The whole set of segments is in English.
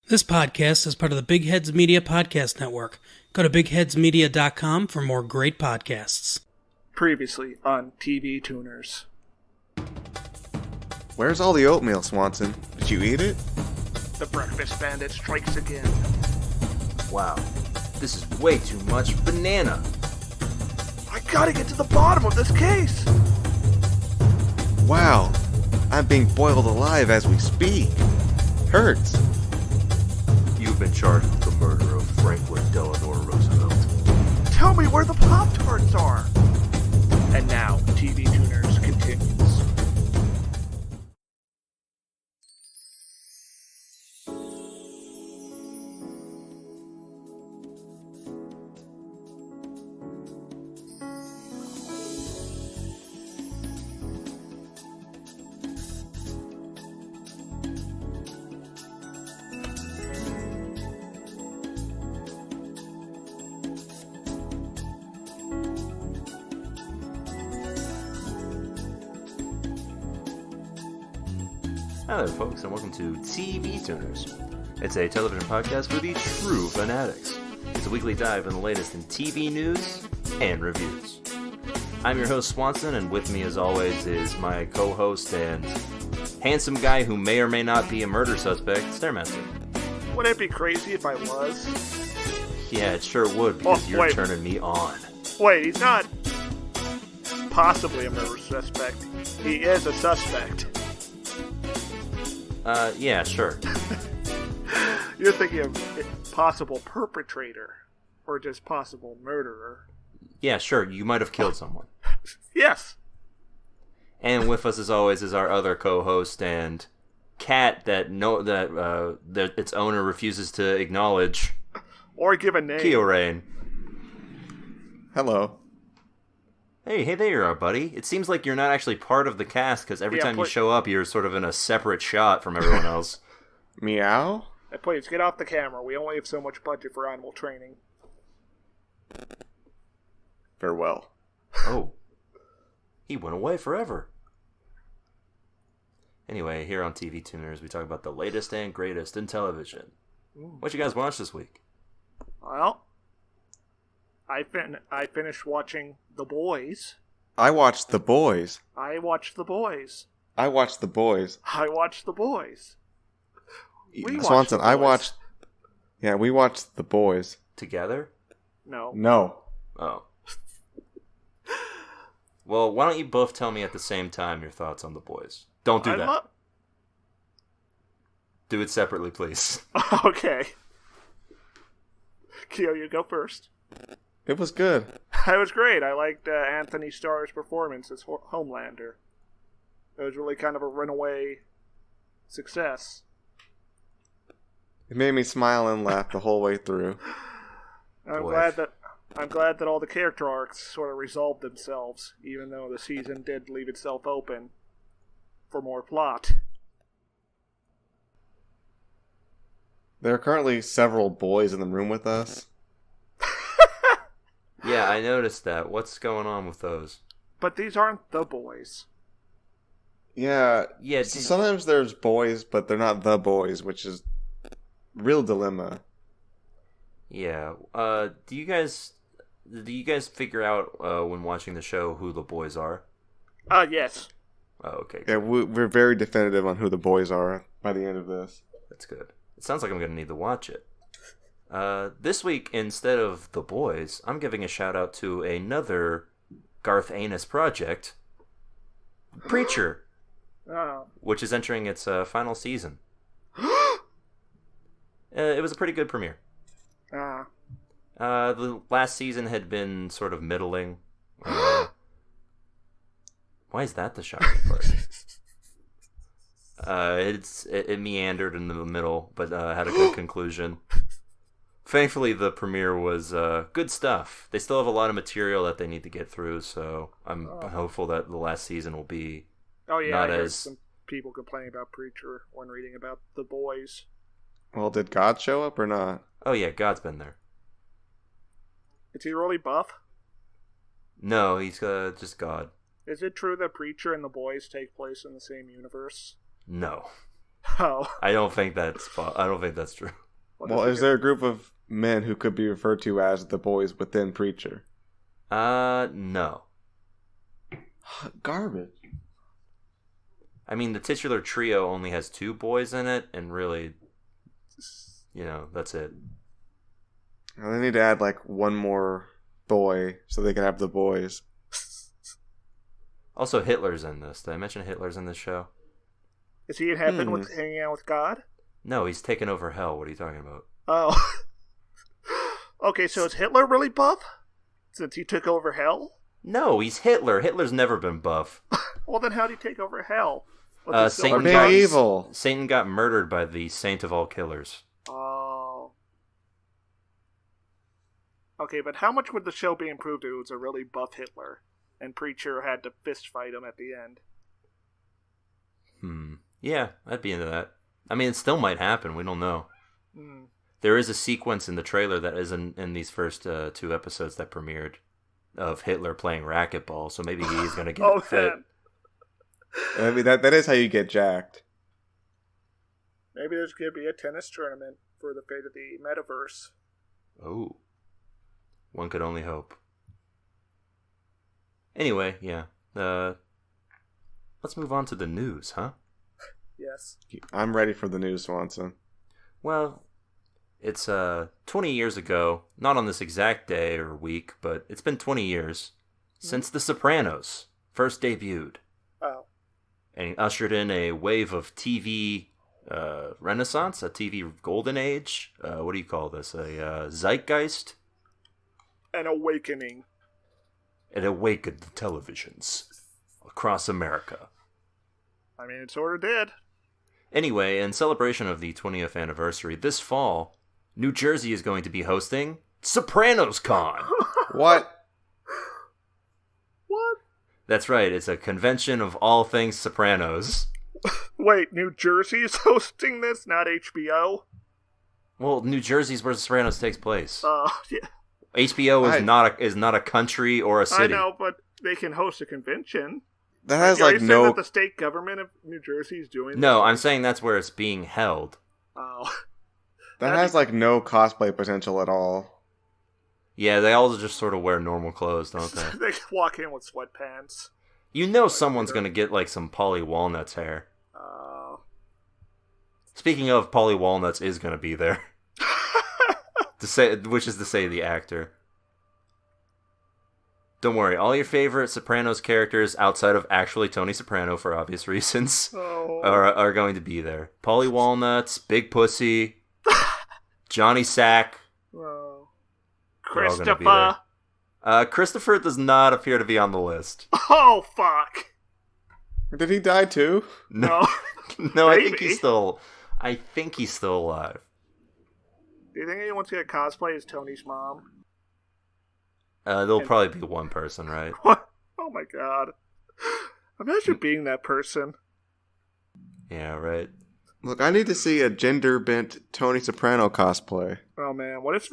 This podcast is part of the Big Heads Media Podcast Network. Go to bigheadsmedia.com for more great podcasts. Previously on TV Tuners. Where's all the oatmeal, Swanson? Did you eat it? The Breakfast Bandit strikes again. Wow, this is way too much banana. I gotta get to the bottom of this case! Wow, I'm being boiled alive as we speak. Hurts. You've been charged with the murder of Franklin Delano Roosevelt. Tell me where the Pop-Tarts are! And now, TV Tuners continues. Hi there, folks, and welcome to TV Tuners. It's a television podcast for the true fanatics. It's a weekly dive in the latest in TV news and reviews. I'm your host, Swanson, and with me, as always, is my co-host and handsome guy who may or may not be a murder suspect, Stairmaster. Wouldn't it be crazy if I was? Yeah, it sure would, because you're wait. turning me on. Wait, he's not possibly a murder suspect. He is a suspect. Yeah, sure. You're thinking of possible perpetrator, or just possible murderer. Yeah, sure, you might have killed someone. Yes. And with us, as always, is our other co-host and cat that its owner refuses to acknowledge. Or give a name. Kyorain. Hello. Hey there you are, buddy. It seems like you're not actually part of the cast, because every time you show up, you're sort of in a separate shot from everyone else. Meow? Hey, please, get off the camera. We only have so much budget for animal training. Farewell. Oh. He went away forever. Anyway, here on TV Tuners, we talk about the latest and greatest in television. What you guys watch this week? Well, I finished watching The Boys. I watched The Boys. I watched The Boys. I watched The Boys. I watched The Boys. Swanson, I watched... Yeah, we watched The Boys. Together? No. No. Oh. Well, why don't you both tell me at the same time your thoughts on The Boys? Don't do that. Do it separately, please. Okay. Kyo, you go first. It was good. It was great. I liked Anthony Starr's performance as Homelander. It was really kind of a runaway success. It made me smile and laugh the whole way through. I'm glad that all the character arcs sort of resolved themselves, even though the season did leave itself open for more plot. There are currently several boys in the room with us. Yeah, I noticed that. What's going on with those? But these aren't the boys. Yeah. Yeah. Sometimes there's boys, but they're not the boys, which is real dilemma. Yeah. Do you guys figure out when watching the show who the boys are? Yes. Oh, okay. Yeah, we're very definitive on who the boys are by the end of this. That's good. It sounds like I'm going to need to watch it. This week, instead of The Boys, I'm giving a shout out to another Garth Ennis project, Preacher, which is entering its final season. It was a pretty good premiere. The last season had been sort of middling. Why is that the shocking part? It meandered in the middle, but had a good conclusion. Thankfully, the premiere was good stuff. They still have a lot of material that they need to get through, so I'm hopeful that the last season will be I not heard as... some people complaining about Preacher when reading about The Boys. Well, did God show up or not? Oh yeah, God's been there. Is he really buff? No, he's just God. Is it true that Preacher and The Boys take place in the same universe? No. Oh. I don't think that's true. Well, is there a group of men who could be referred to as the boys within Preacher? No. Garbage. I mean, the titular trio only has 2 boys in it, and really, that's it. Well, they need to add like one more boy so they can have the boys. Also, Hitler's in this. Did I mention Hitler's in this show? Is he in heaven with hanging out with God? No, he's taken over hell. What are you talking about? Oh. Okay, so is Hitler really buff? Since he took over hell? No, he's Hitler. Hitler's never been buff. Well, then how'd he take over hell? Satan got murdered by the saint of all killers. Oh. Okay, but how much would the show be improved if it was a really buff Hitler and Preacher had to fist fight him at the end? Yeah, I'd be into that. I mean, it still might happen. We don't know. There is a sequence in the trailer that isn't in these first 2 episodes that premiered of Hitler playing racquetball, so maybe he's going to get fit. Man. I mean, that is how you get jacked. Maybe there's going to be a tennis tournament for the fate of the metaverse. Oh. One could only hope. Anyway, yeah. Let's move on to the news, huh? Yes. I'm ready for the news, Swanson. Well, it's 20 years ago, not on this exact day or week, but it's been 20 years since The Sopranos first debuted. Oh. And ushered in a wave of TV renaissance, a TV golden age. What do you call this? A zeitgeist? An awakening. It awakened the televisions across America. I mean, it sort of did. Anyway, in celebration of the 20th anniversary, this fall, New Jersey is going to be hosting Sopranos Con. What? What? That's right, it's a convention of all things Sopranos. Wait, New Jersey is hosting this, not HBO? Well, New Jersey's where Sopranos takes place. Yeah. HBO is not a country or a city. I know, but they can host a convention. That has Are you saying that the state government of New Jersey is doing this? No, I'm saying that's where it's being held. Oh. That has no cosplay potential at all. Yeah, they all just sort of wear normal clothes, don't they? They walk in with sweatpants. You know someone's going to get some Polly Walnut's hair. Speaking of, Polly Walnuts is going to be there. Which is to say the actor. Don't worry, all your favorite Sopranos characters outside of actually Tony Soprano, for obvious reasons, are going to be there. Polly Walnuts, Big Pussy, Johnny Sack. Christopher. Christopher does not appear to be on the list. Oh, fuck. Did he die too? No. No, I think he's still alive. Do you think anyone's going to cosplay as Tony's mom? There'll probably be one person, right? What? Oh my god. Imagine being that person. Yeah, right. Look, I need to see a gender-bent Tony Soprano cosplay. Oh man, what if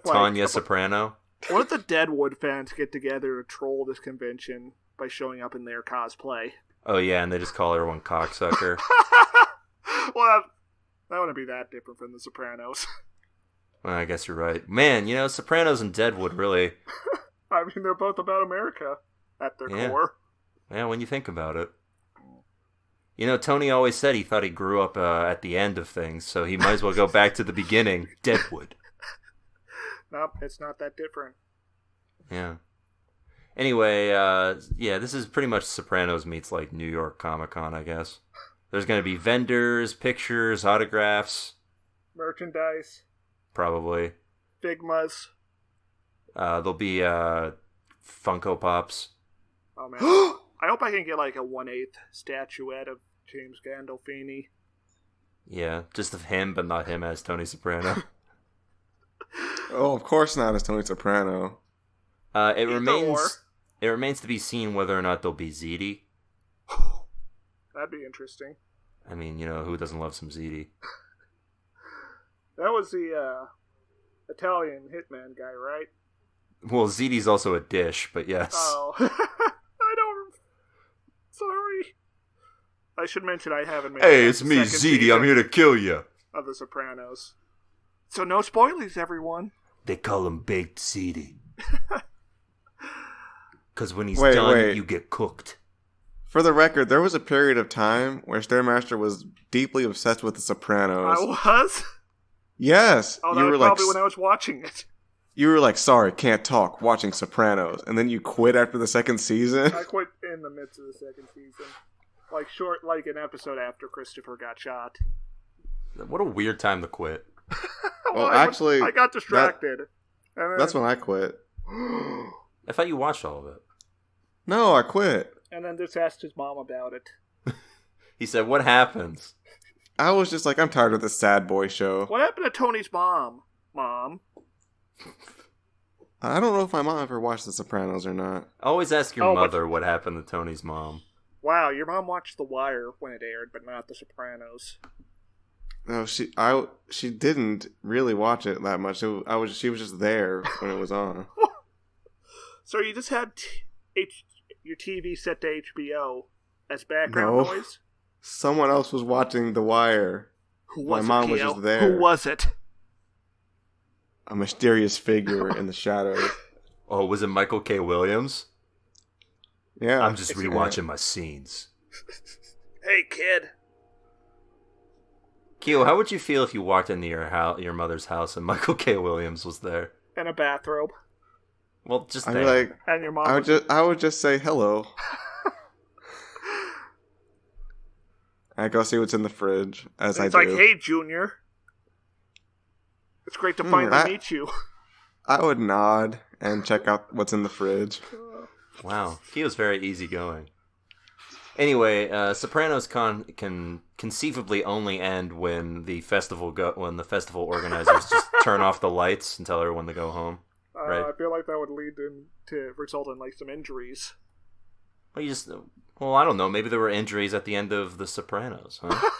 Tanya Soprano? What if the Deadwood fans get together to troll this convention by showing up in their cosplay? Oh yeah, and they just call everyone cocksucker. Well, that wouldn't be that different from the Sopranos. Well, I guess you're right. Man, Sopranos and Deadwood really... I mean, they're both about America at their core. Yeah, when you think about it. Tony always said he thought he grew up at the end of things, so he might as well go back to the beginning. Deadwood. Nope, it's not that different. Yeah. Anyway, this is pretty much Sopranos meets New York Comic-Con, I guess. There's going to be vendors, pictures, autographs. Merchandise. Probably. Figmas. There'll be Funko Pops. Oh man. I hope I can get a 1/8 statuette of James Gandolfini. Yeah, just of him, but not him as Tony Soprano. Oh, of course not as Tony Soprano. It remains to be seen whether or not there'll be ziti. That'd be interesting. I mean, who doesn't love some ziti? That was the Italian hitman guy, right? Well, ziti's also a dish, but yes. Oh. I don't... Sorry. I should mention I haven't made Hey, it's me, second ZD. I'm here to kill you. Of The Sopranos. So no spoilers, everyone. They call him Baked ZD. Because when he's done, you get cooked. For the record, there was a period of time where Stairmaster was deeply obsessed with The Sopranos. I was? Yes. Oh, that was probably when I was watching it. You were like, sorry, can't talk, watching Sopranos. And then you quit after the second season? I quit in the midst of the second season. Like an episode after Christopher got shot. What a weird time to quit. Well, actually... I got distracted. That's when I quit. I thought you watched all of it. No, I quit. And then just asked his mom about it. He said, what happens? I was just like, I'm tired of this sad boy show. What happened to Tony's mom? Mom? I don't know if my mom ever watched The Sopranos or not. Always ask your mother what happened to Tony's mom. Wow, your mom watched The Wire when it aired, but not The Sopranos. No, she didn't really watch it that much. She was just there when it was on. So you just had your TV set to HBO as background noise? Someone else was watching The Wire. My mom was just there. Who was it? A mysterious figure in the shadows. Oh, was it Michael K. Williams? Yeah. I'm just rewatching my scenes. Hey, kid. Keo, how would you feel if you walked into your mother's house and Michael K. Williams was there? In a bathrobe. Well, just I'd there. be like, and your mom I would just say hello. I go see what's in the fridge, as I do. It's like, hey, Junior. It's great to finally meet you. I would nod and check out what's in the fridge. Wow, Keo's very easygoing. Anyway, Sopranos can conceivably only end when the festival organizers just turn off the lights and tell everyone to go home. Right? I feel like that would result in like some injuries. Well, I don't know. Maybe there were injuries at the end of The Sopranos, huh?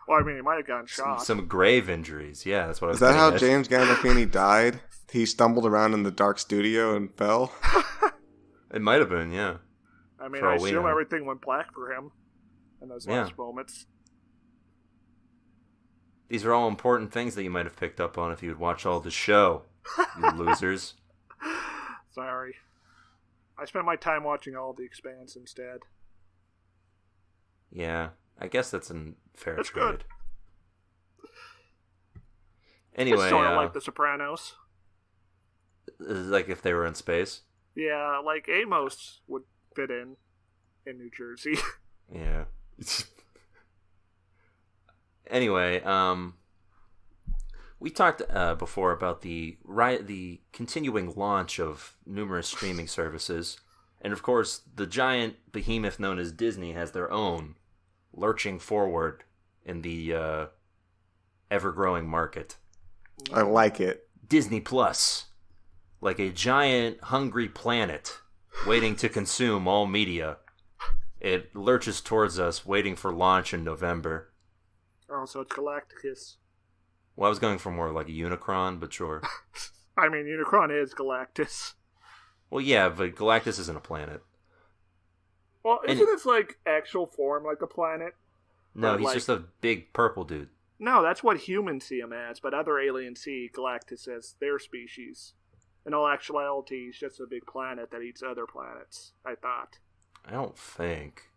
Well, I mean, he might have gotten shot. Some grave injuries. Yeah, that's what I was saying. Is that how at. James Gandolfini died? He stumbled around in the dark studio and fell? It might have been, yeah. I mean, I assume everything went black for him in those last moments. These are all important things that you might have picked up on if you had watched all the show, you losers. Sorry. I spent my time watching all of The Expanse instead. Yeah, I guess that's a fair That's trade. Good. Anyway, it's sort of like The Sopranos. Like if they were in space? Yeah, like Amos would fit in New Jersey. Yeah. Anyway, we talked before about the continuing launch of numerous streaming services, and of course, the giant behemoth known as Disney has their own, lurching forward in the ever-growing market. I like it. Disney Plus, like a giant hungry planet waiting to consume all media, it lurches towards us, waiting for launch in November. Oh, so it's Galacticus. Well, I was going for more like a Unicron, but sure. I mean, Unicron is Galactus. Well, yeah, but Galactus isn't a planet. Well, isn't his, like, actual form like a planet? No, but, he's just a big purple dude. No, that's what humans see him as, but other aliens see Galactus as their species. In all actuality, he's just a big planet that eats other planets, I thought. I don't think.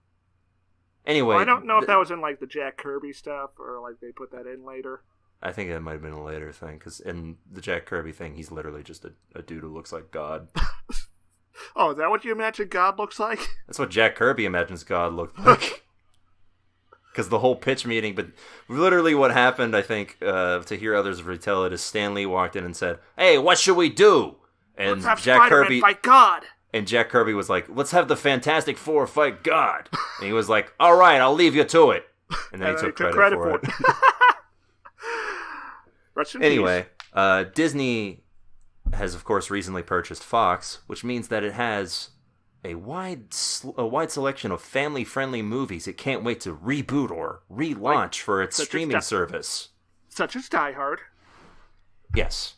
Anyway... Well, I don't know if that was in, like, the Jack Kirby stuff, or, like, they put that in later. I think that might have been a later thing, because in the Jack Kirby thing, he's literally just a dude who looks like God. Oh, is that what you imagine God looks like? That's what Jack Kirby imagines God looked like. Because the whole pitch meeting, but literally what happened, I think, to hear others retell it, is Stan Lee walked in and said, "Hey, what should we do?" And Let's have Jack Spider-Man Kirby fight God. And Jack Kirby was like, "Let's have the Fantastic Four fight God." And he was like, "All right, I'll leave you to it." And then he took credit for it. Anyway, Disney has, of course, recently purchased Fox, which means that it has a wide selection of family-friendly movies it can't wait to reboot or relaunch for its streaming service. Such as Die Hard. Yes.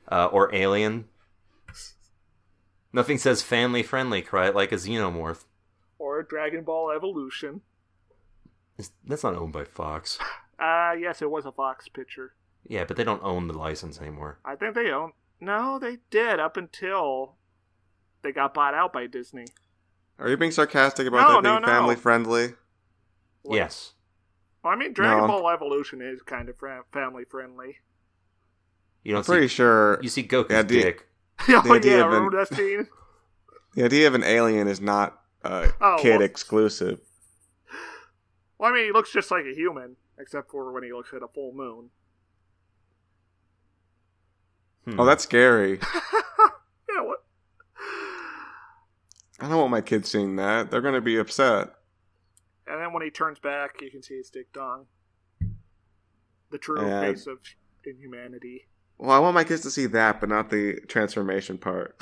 Or Alien. Nothing says family-friendly quite like a Xenomorph. Or Dragon Ball Evolution. That's not owned by Fox. Yes, it was a Fox picture. Yeah, but they don't own the license anymore. I think they own... No, they did up until they got bought out by Disney. Are you being sarcastic about that being family friendly? What? Yes. Well, I mean, Dragon Ball Evolution is kind of family friendly. I'm pretty sure... You see Goku's dick. Remember that scene? The idea of an alien is not kid exclusive. Well, I mean, he looks just like a human, except for when he looks at a full moon. Oh, that's scary. Yeah, what? I don't want my kids seeing that. They're going to be upset. And then when he turns back, you can see his dick dong. The true face of inhumanity. Well, I want my kids to see that, but not the transformation part.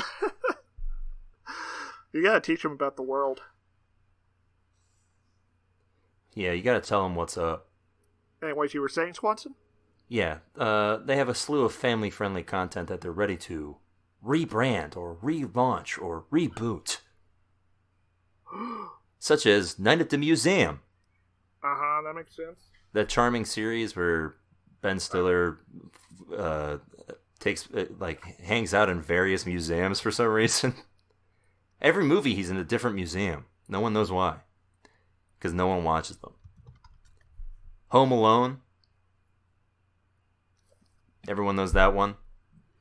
You gotta teach them about the world. Yeah, you gotta tell them what's up. Anyways, you were saying, Swanson? Yeah, they have a slew of family-friendly content that they're ready to rebrand or relaunch or reboot. Such as Night at the Museum. Uh-huh, that makes sense. That charming series where Ben Stiller hangs out in various museums for some reason. Every movie he's in a different museum. No one knows why. Because no one watches them. Home Alone. Everyone knows that one.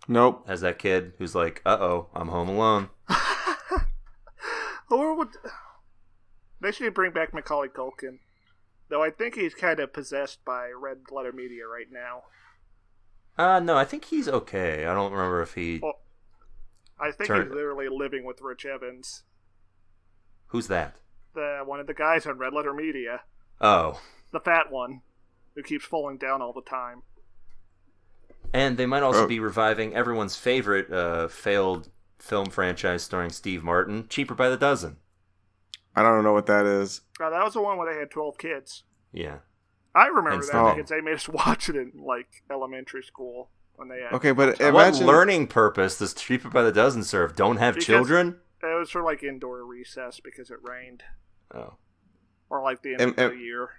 Nope. Has that kid who's like, uh-oh, I'm home alone. They should bring back Macaulay Culkin. Though I think he's kind of possessed by Red Letter Media right now. No, I think he's okay. I don't remember if he... Well, I think he's literally living with Rich Evans. Who's that? One of the guys on Red Letter Media. Oh. The fat one, who keeps falling down all the time. And they might also be reviving everyone's favorite failed film franchise starring Steve Martin, Cheaper by the Dozen. I don't know what that is. That was the one where they had 12 kids. Yeah. I remember that because they made us watch it in, elementary school. When they had but imagine... What learning purpose does Cheaper by the Dozen serve? Don't have children? It was for, indoor recess because it rained. Oh. Or, the end of the year.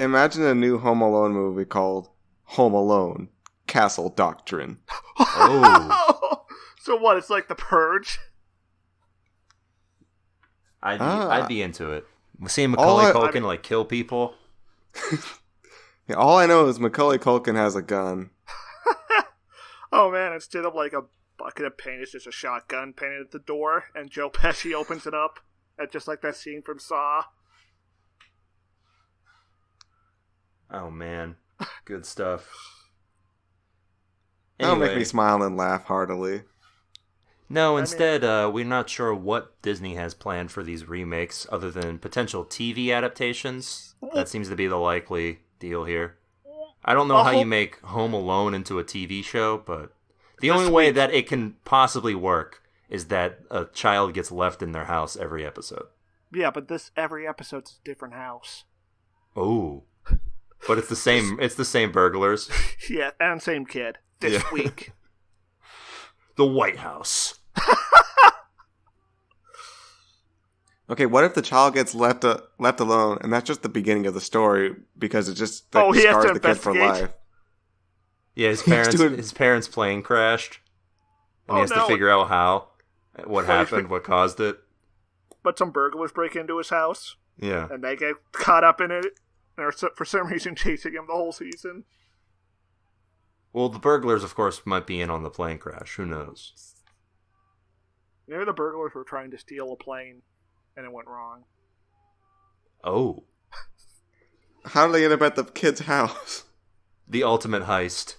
Imagine a new Home Alone movie called Home Alone. Castle Doctrine. Oh. So what? It's like The Purge? I'd be into it. Seeing Macaulay Culkin kill people. Yeah, all I know is Macaulay Culkin has a gun. Oh man! Instead of a bucket of paint, it's just a shotgun painted at the door, and Joe Pesci opens it up, and just like that scene from Saw. Oh man, good stuff. That'll make me smile and laugh heartily. No, instead, we're not sure what Disney has planned for these remakes other than potential TV adaptations. That seems to be the likely deal here. I don't know how you make Home Alone into a TV show, but the only way that it can possibly work is that a child gets left in their house every episode. Yeah, but every episode's a different house. Oh. But it's the same burglars. Yeah, and same kid. This week. The White House. Okay, what if the child gets left alone, and that's just the beginning of the story because it just scars the kid for life? Yeah, his parents' plane crashed, and he has to figure out what happened, what caused it. But some burglars break into his house. Yeah, and they get caught up in it, and are for some reason chasing him the whole season. Well, the burglars, of course, might be in on the plane crash. Who knows? Maybe the burglars were trying to steal a plane, and it went wrong. Oh. How did they end up at the kid's house? The ultimate heist.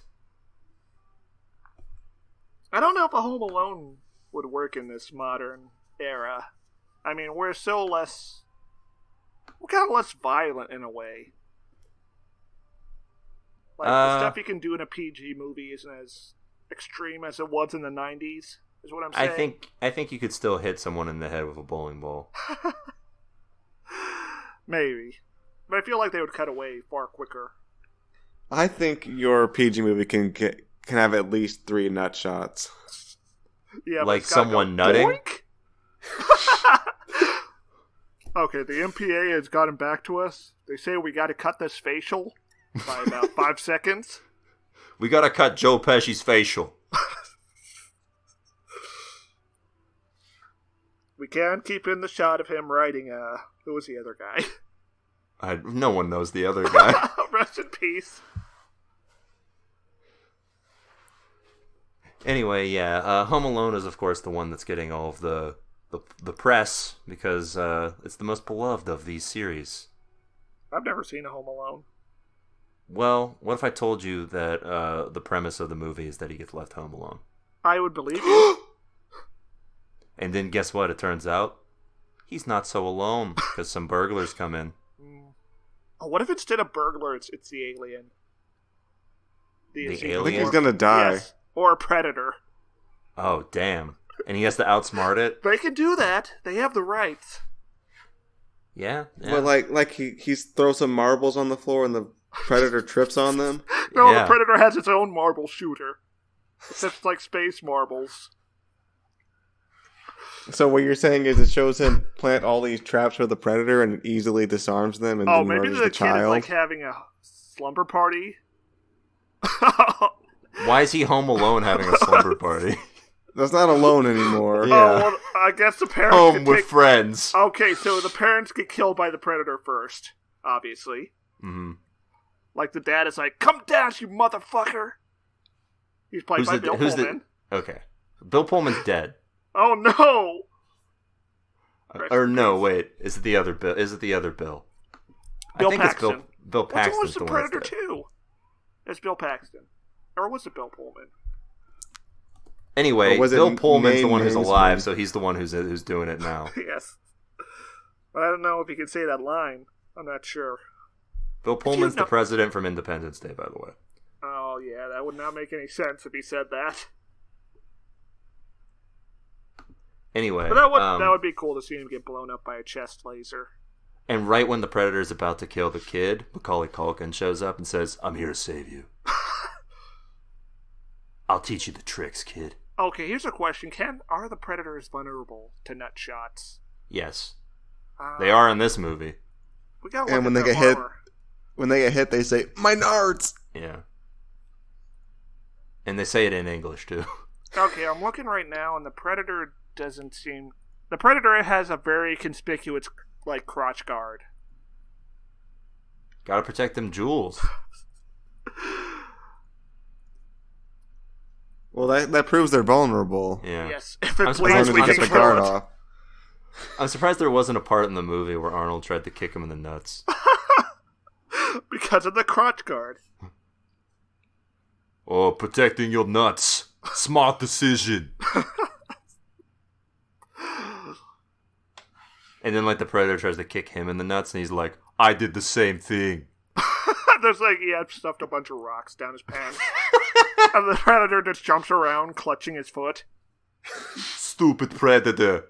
I don't know if a Home Alone would work in this modern era. I mean, we're kind of less violent in a way. The stuff you can do in a PG movie isn't as extreme as it was in the 90s, is what I'm saying. I think you could still hit someone in the head with a bowling ball. Maybe. But I feel like they would cut away far quicker. I think your PG movie can have at least 3 nut shots. Yeah, like someone nutting? Okay, the MPA has gotten back to us. They say we got to cut this facial by about 5 seconds. We got to cut Joe Pesci's facial. We can't keep in the shot of him riding, who was the other guy? No one knows the other guy. Rest in peace. Anyway, yeah, Home Alone is, of course, the one that's getting all of the press, because it's the most beloved of these series. I've never seen a Home Alone. Well, what if I told you that the premise of the movie is that he gets left home alone? I would believe you. And then guess what? It turns out he's not so alone, because some burglars come in. Oh, what if instead of burglar, it's the alien? The alien? I think he's gonna die. Yes, or a predator. Oh, damn. And he has to outsmart it? They can do that. They have the rights. Yeah. Well, like he throws some marbles on the floor and the predator trips on them? No, yeah. The predator has its own marble shooter. It's just like space marbles. So what you're saying is it shows him plant all these traps for the predator and it easily disarms them and then murders the child? Maybe the kid is like having a slumber party. Why is he home alone having a slumber party? That's not alone anymore. Yeah. Oh, well, I guess the parents home with friends. Okay, so the parents get killed by the predator first, obviously. Mm-hmm. Like the dad is like, "Come down, you motherfucker." He's played by Bill Pullman. Okay, Bill Pullman's dead. Oh no! Or no, wait. Is it the other Bill? Bill I think Paxton. It's Bill Paxton. What's the Predator 2? It's Bill Paxton. Or was it Bill Pullman? Anyway, Bill Pullman's the one who's alive, so he's the one who's doing it now. Yes. But I don't know if he can say that line. I'm not sure. Bill Pullman's the president from Independence Day, by the way. Oh, yeah. That would not make any sense if he said that. Anyway, but that would be cool to see him get blown up by a chest laser. And right when the Predator's about to kill the kid, Macaulay Culkin shows up and says, "I'm here to save you. I'll teach you the tricks, kid." Okay, here's a question. Are the Predators vulnerable to nut shots? Yes. They are in this movie. We gotta and when they get hit, they say, "My nards!" Yeah. And they say it in English, too. Okay, I'm looking right now, and the Predator doesn't seem... The Predator has a very conspicuous, crotch guard. Gotta protect them jewels. Well, that proves they're vulnerable. Yeah. Yes. If it plays, we get the guard off. I'm surprised there wasn't a part in the movie where Arnold tried to kick him in the nuts. Because of the crotch guard. Oh, protecting your nuts. Smart decision. And then, the Predator tries to kick him in the nuts, and he's like, "I did the same thing." There's he had stuffed a bunch of rocks down his pants. And the Predator just jumps around, clutching his foot. Stupid Predator.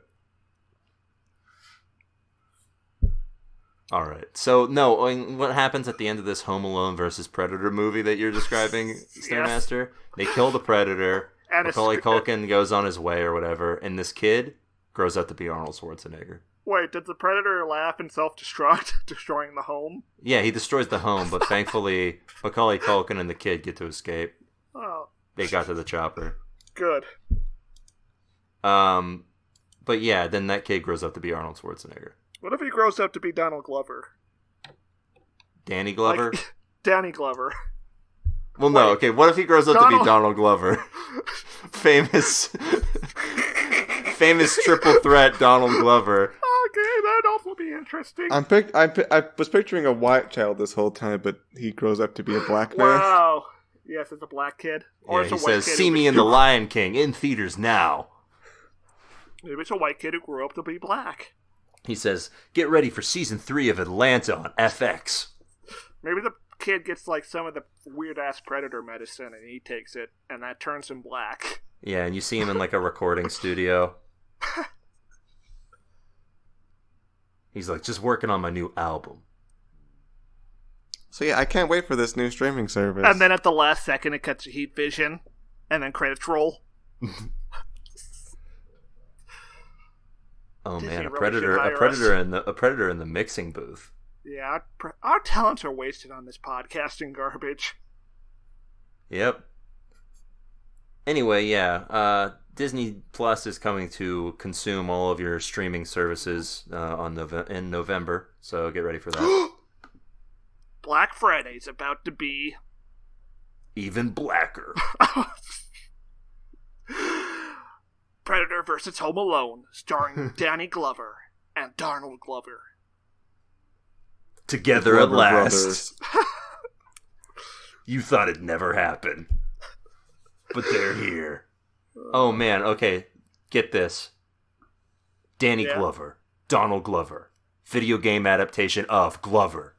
Alright, so, no, what happens at the end of this Home Alone versus Predator movie that you're describing, Stairmaster? Yes. They kill the Predator, and Macaulay Culkin goes on his way or whatever, and this kid grows up to be Arnold Schwarzenegger. Wait, did the Predator laugh and self-destruct, destroying the home? Yeah, he destroys the home, but thankfully, Macaulay Culkin and the kid get to escape. Oh. They got to the chopper. Good. But yeah, then that kid grows up to be Arnold Schwarzenegger. What if he grows up to be Donald Glover? Danny Glover? Danny Glover. Well, no, okay, what if he grows up to be Donald Glover? famous triple threat Donald Glover. Okay, that'd also be interesting. I was picturing a white child this whole time, but he grows up to be a black man. Wow. Yes, it's a black kid. Or yeah, it's a he white says, kid "See me in The Lion King, in theaters now." Maybe it's a white kid who grew up to be black. He says, "Get ready for season 3 of Atlanta on FX." Maybe the kid gets some of the weird-ass Predator medicine and he takes it, and that turns him black. Yeah, and you see him in a recording studio. He's just working on my new album. So yeah, I can't wait for this new streaming service. And then at the last second it cuts to Heat Vision, and then credits roll. Oh Disney man, a really predator in the mixing booth. Yeah, our talents are wasted on this podcasting garbage. Yep. Anyway, yeah, Disney Plus is coming to consume all of your streaming services in November, so get ready for that. Black Friday's about to be even blacker. Predator vs. Home Alone, starring Danny Glover and Donald Glover. Together at last. You thought it'd never happen. But they're here. Oh man, okay. Get this. Danny Glover. Donald Glover. Video game adaptation of Glover.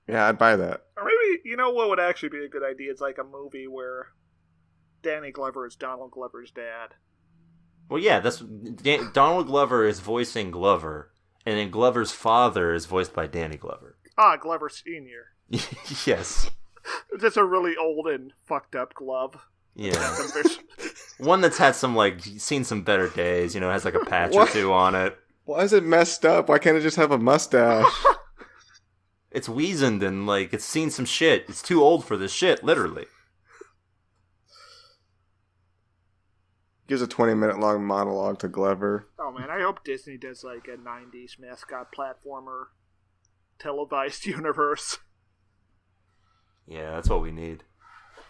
Yeah, I'd buy that. Or maybe, you know what would actually be a good idea? It's like a movie where Danny Glover is Donald Glover's dad. Well, yeah, Donald Glover is voicing Glover, and then Glover's father is voiced by Danny Glover. Ah, Glover Sr. Yes. Just a really old and fucked up glove. Yeah. One that's had seen some better days, has like a patch or two on it. Why is it messed up? Why can't it just have a mustache? It's weazened and it's seen some shit. It's too old for this shit, literally. Gives a 20-minute long monologue to Glover. Oh man, I hope Disney does like a 90s mascot platformer televised universe. Yeah, that's what we need.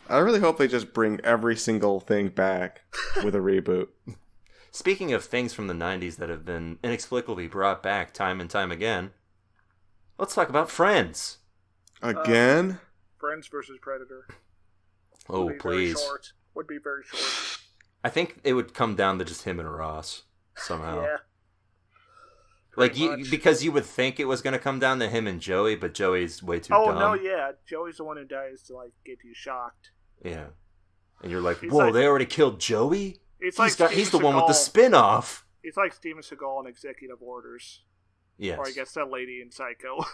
I really hope they just bring every single thing back with a reboot. Speaking of things from the 90s that have been inexplicably brought back time and time again, let's talk about Friends. Again? Friends versus Predator. Oh, please. Would be very short. I think it would come down to just him and Ross somehow. Yeah. Because you would think it was going to come down to him and Joey, but Joey's way too dumb. Oh, no, yeah. Joey's the one who dies to, get you shocked. Yeah. And you're like, whoa, they already killed Joey? He's the one with the spin-off. He's like Steven Seagal in Executive Orders. Yes. Or I guess that lady in Psycho.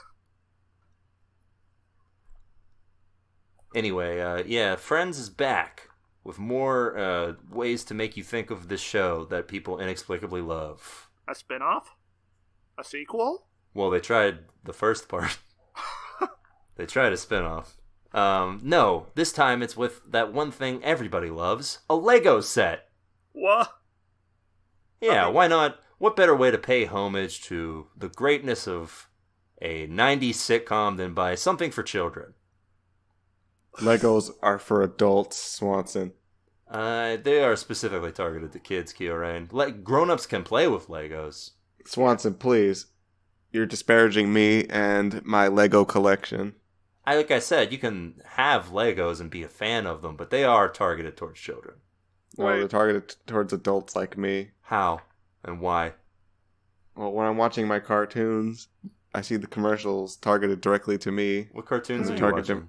Anyway, Friends is back with more ways to make you think of this show that people inexplicably love. A spin-off? A sequel? Well, they tried the first part. They tried a spin-off. No, this time it's with that one thing everybody loves, a Lego set. What? Yeah, why not? What better way to pay homage to the greatness of a 90s sitcom than by something for children? Legos are for adults, Swanson. They are specifically targeted to kids, Kyorain. Grown-ups can play with Legos. Swanson, please. You're disparaging me and my Lego collection. Like I said, you can have Legos and be a fan of them, but they are targeted towards children. Well, they're targeted towards adults like me. How? And why? Well, when I'm watching my cartoons, I see the commercials targeted directly to me. What cartoons are you watching?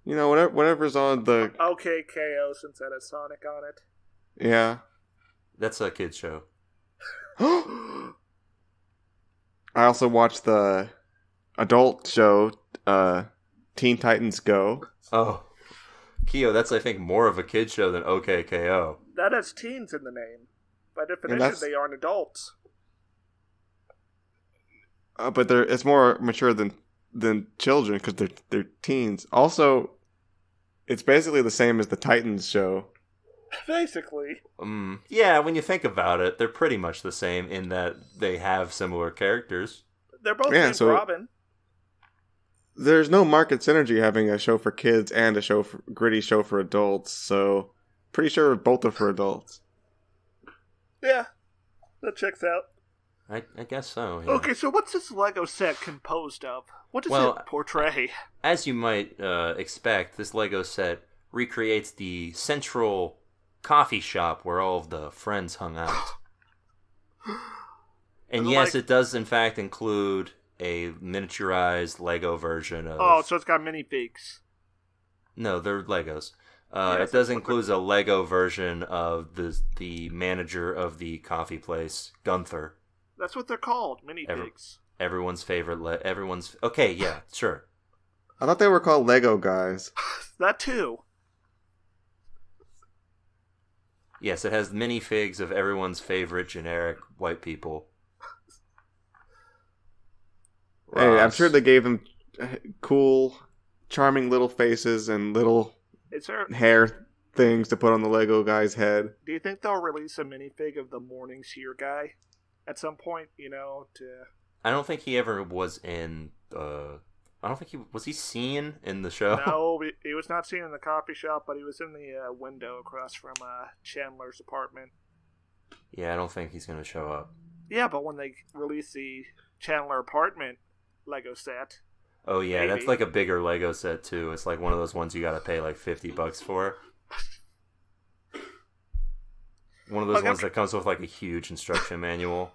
Whatever's on the... Okay, KO, since that has Sonic on it. Yeah. That's a kid's show. I also watched the adult show, Teen Titans Go. Oh. Kyo, that's, I think, more of a kid's show than OKKO. That has teens in the name. By definition, they aren't adults. But it's more mature than children because they're teens. Also, it's basically the same as the Titans show. Basically. Yeah, when you think about it, they're pretty much the same in that they have similar characters. They're both named Robin. There's no market synergy having a show for kids and a gritty show for adults, so pretty sure both are for adults. Yeah, that checks out. I guess so, yeah. Okay, so what's this Lego set composed of? What does it portray? As you might expect, this Lego set recreates the central coffee shop where all of the friends hung out. And yes, it does in fact include a miniaturized Lego version of... Oh, so it's got minifigs. No, they're Legos. It does include a Lego version of the manager of the coffee place, Gunther. That's what they're called, minifigs. Everyone's favorite... Okay, yeah, sure. I thought they were called Lego guys. That too. Yes, it has minifigs of everyone's favorite generic white people. Hey, I'm sure they gave them cool, charming little faces and little hair things to put on the Lego guy's head. Do you think they'll release a minifig of the Morning Seer guy at some point? I don't think he ever was in. I don't think was he seen in the show. No, he was not seen in the coffee shop, but he was in the window across from Chandler's apartment. Yeah, I don't think he's going to show up. Yeah, but when they release the Chandler apartment Lego set. Oh yeah, maybe. That's like a bigger Lego set too. It's like one of those ones you got to pay like $50 for. One of those ones that comes with like a huge instruction manual.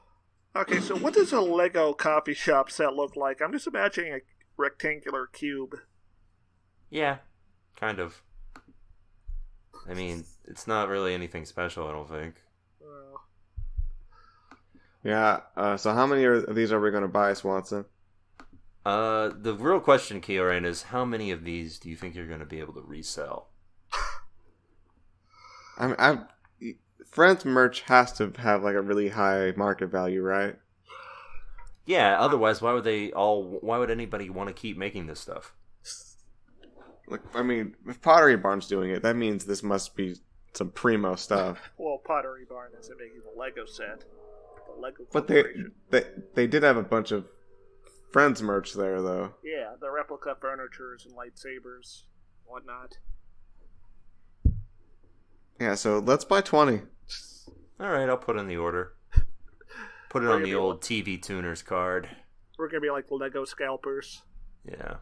Okay, so what does a Lego coffee shop set look like? I'm just imagining a rectangular cube. Yeah, kind of. I mean, it's not really anything special, I don't think. Yeah, so how many of these are we going to buy, Swanson? The real question, Kioran, is how many of these do you think you're going to be able to resell? Friends merch has to have like a really high market value, right? Yeah, otherwise why would anybody want to keep making this stuff? Like, I mean, if Pottery Barn's doing it, that means this must be some primo stuff. Well, Pottery Barn isn't making the Lego set. The Lego But Corporation. they did have a bunch of Friends merch there, though. Yeah, the replica furnitures and lightsabers, whatnot. Yeah, so let's buy 20. Alright, I'll put in the order. Put it on the old TV Tuners card. We're gonna be like Lego scalpers. Yeah.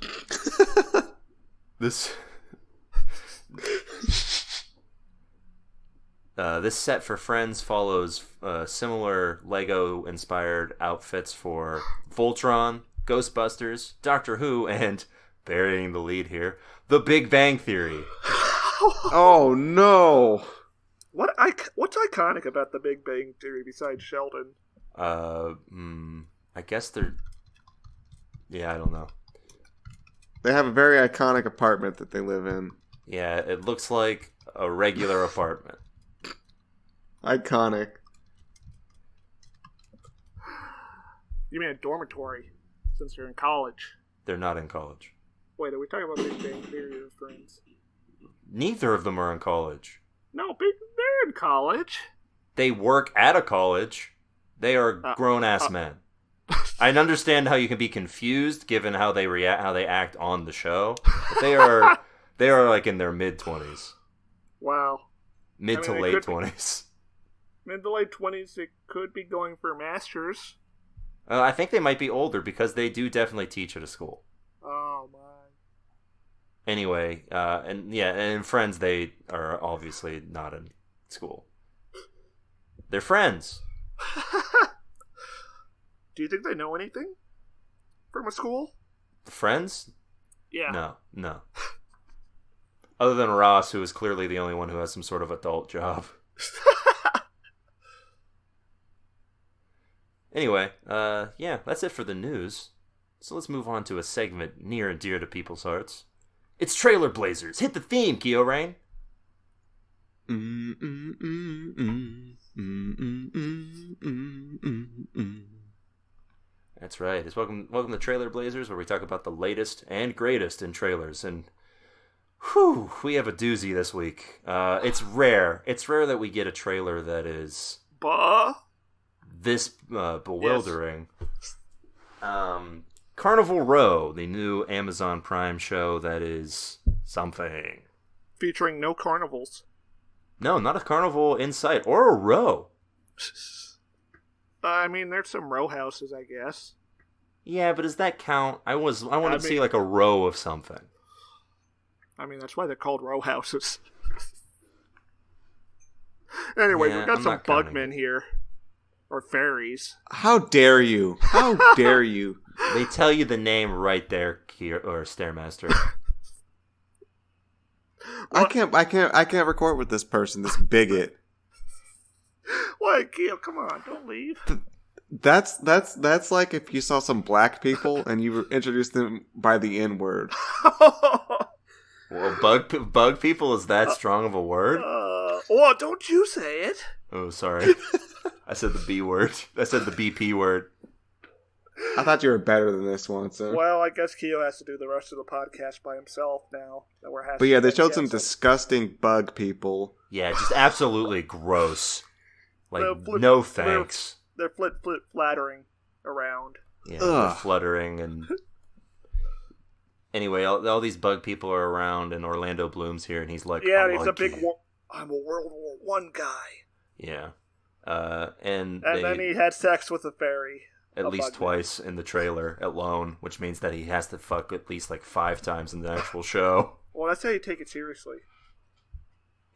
This set for Friends follows similar Lego-inspired outfits for Voltron, Ghostbusters, Doctor Who, and, burying the lead here, The Big Bang Theory. Oh, no! What's iconic about The Big Bang Theory besides Sheldon? I guess they're... Yeah, I don't know. They have a very iconic apartment that they live in. Yeah, it looks like a regular apartment. Iconic. You mean a dormitory, since you're in college. They're not in college. Wait, are we talking about Big Bang Theory or Friends? Neither of them are in college. No, they're in college. They work at a college. They are grown-ass men. I understand how you can be confused given how they react, how they act on the show. But they are like in their mid-20s. Wow. Mid to late 20s. Mid to late 20s, they could be going for masters. I think they might be older because they do definitely teach at a school. Oh my. Anyway, and in Friends they are obviously not in school. They're friends. Do you think they know anything from a school? Friends? Yeah. No. Other than Ross, who is clearly the only one who has some sort of adult job. Anyway, that's it for the news. So let's move on to a segment near and dear to people's hearts. It's Trailer Blazers. Hit the theme, Kioran. That's right. It's welcome to Trailer Blazers, where we talk about the latest and greatest in trailers. And whew, we have a doozy this week. It's rare. It's rare that we get a trailer that is this bewildering. Yes. Carnival Row, the new Amazon Prime show that is something. Featuring no carnivals. No, not a carnival in sight, or a row. I mean, there's some row houses, I guess. Yeah, but does that count? I want to see like a row of something. I mean, that's why they're called row houses. Anyways, we've got some bugmen here. Or fairies. How dare you? How dare you? They tell you the name right there, or Stairmaster. I can't record with this person, this bigot. What, Keo? Come on, don't leave. That's like if you saw some black people and you introduced them by the N word. Well, bug people is that strong of a word? Oh, don't you say it. Oh, sorry. I said the B word. I said the BP word. I thought you were better than this one, so. Well, I guess Keo has to do the rest of the podcast by himself now. That we're but yeah, they showed some disgusting bug people. Yeah, just absolutely gross. Like, no thanks. They're flattering around. Yeah, they're fluttering and... Anyway, all these bug people are around, and Orlando Bloom's here, and he's like, yeah, he's a big... I'm a World War I guy. Yeah. And then he had sex with a fairy. At least twice in the trailer alone, which means that he has to fuck at least like 5 times in the actual show. Well, that's how you take it seriously.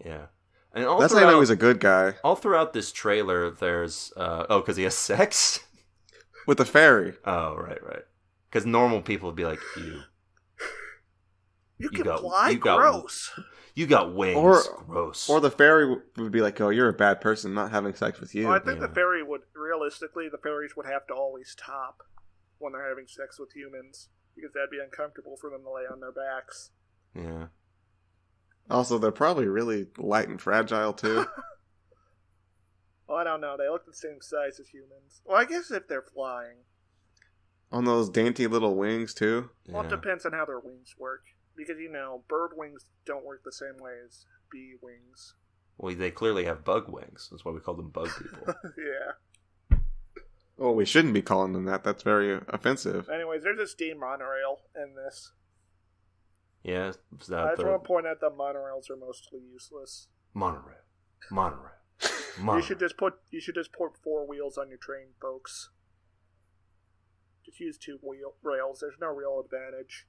Yeah. And that's how you know he's a good guy. All throughout this trailer, there's... because he has sex? With a fairy. Oh, right. Because normal people would be like, You can fly? Gross. You got wings. Gross. Or the fairy would be like, oh, you're a bad person not having sex with you. Well, I think the fairies would have to always top when they're having sex with humans, because that'd be uncomfortable for them to lay on their backs. Yeah. Also, they're probably really light and fragile, too. Well, I don't know. They look the same size as humans. Well, I guess if they're flying. On those dainty little wings, too? Well, it depends on how their wings work. Because, bird wings don't work the same way as bee wings. Well, they clearly have bug wings. That's why we call them bug people. Yeah. Well, we shouldn't be calling them that. That's very offensive. Anyways, there's a steam monorail in this. Yeah. I just want to point out that monorails are mostly useless. Monorail. You should just put 4 wheels on your train, folks. Just use 2 rails. There's no real advantage.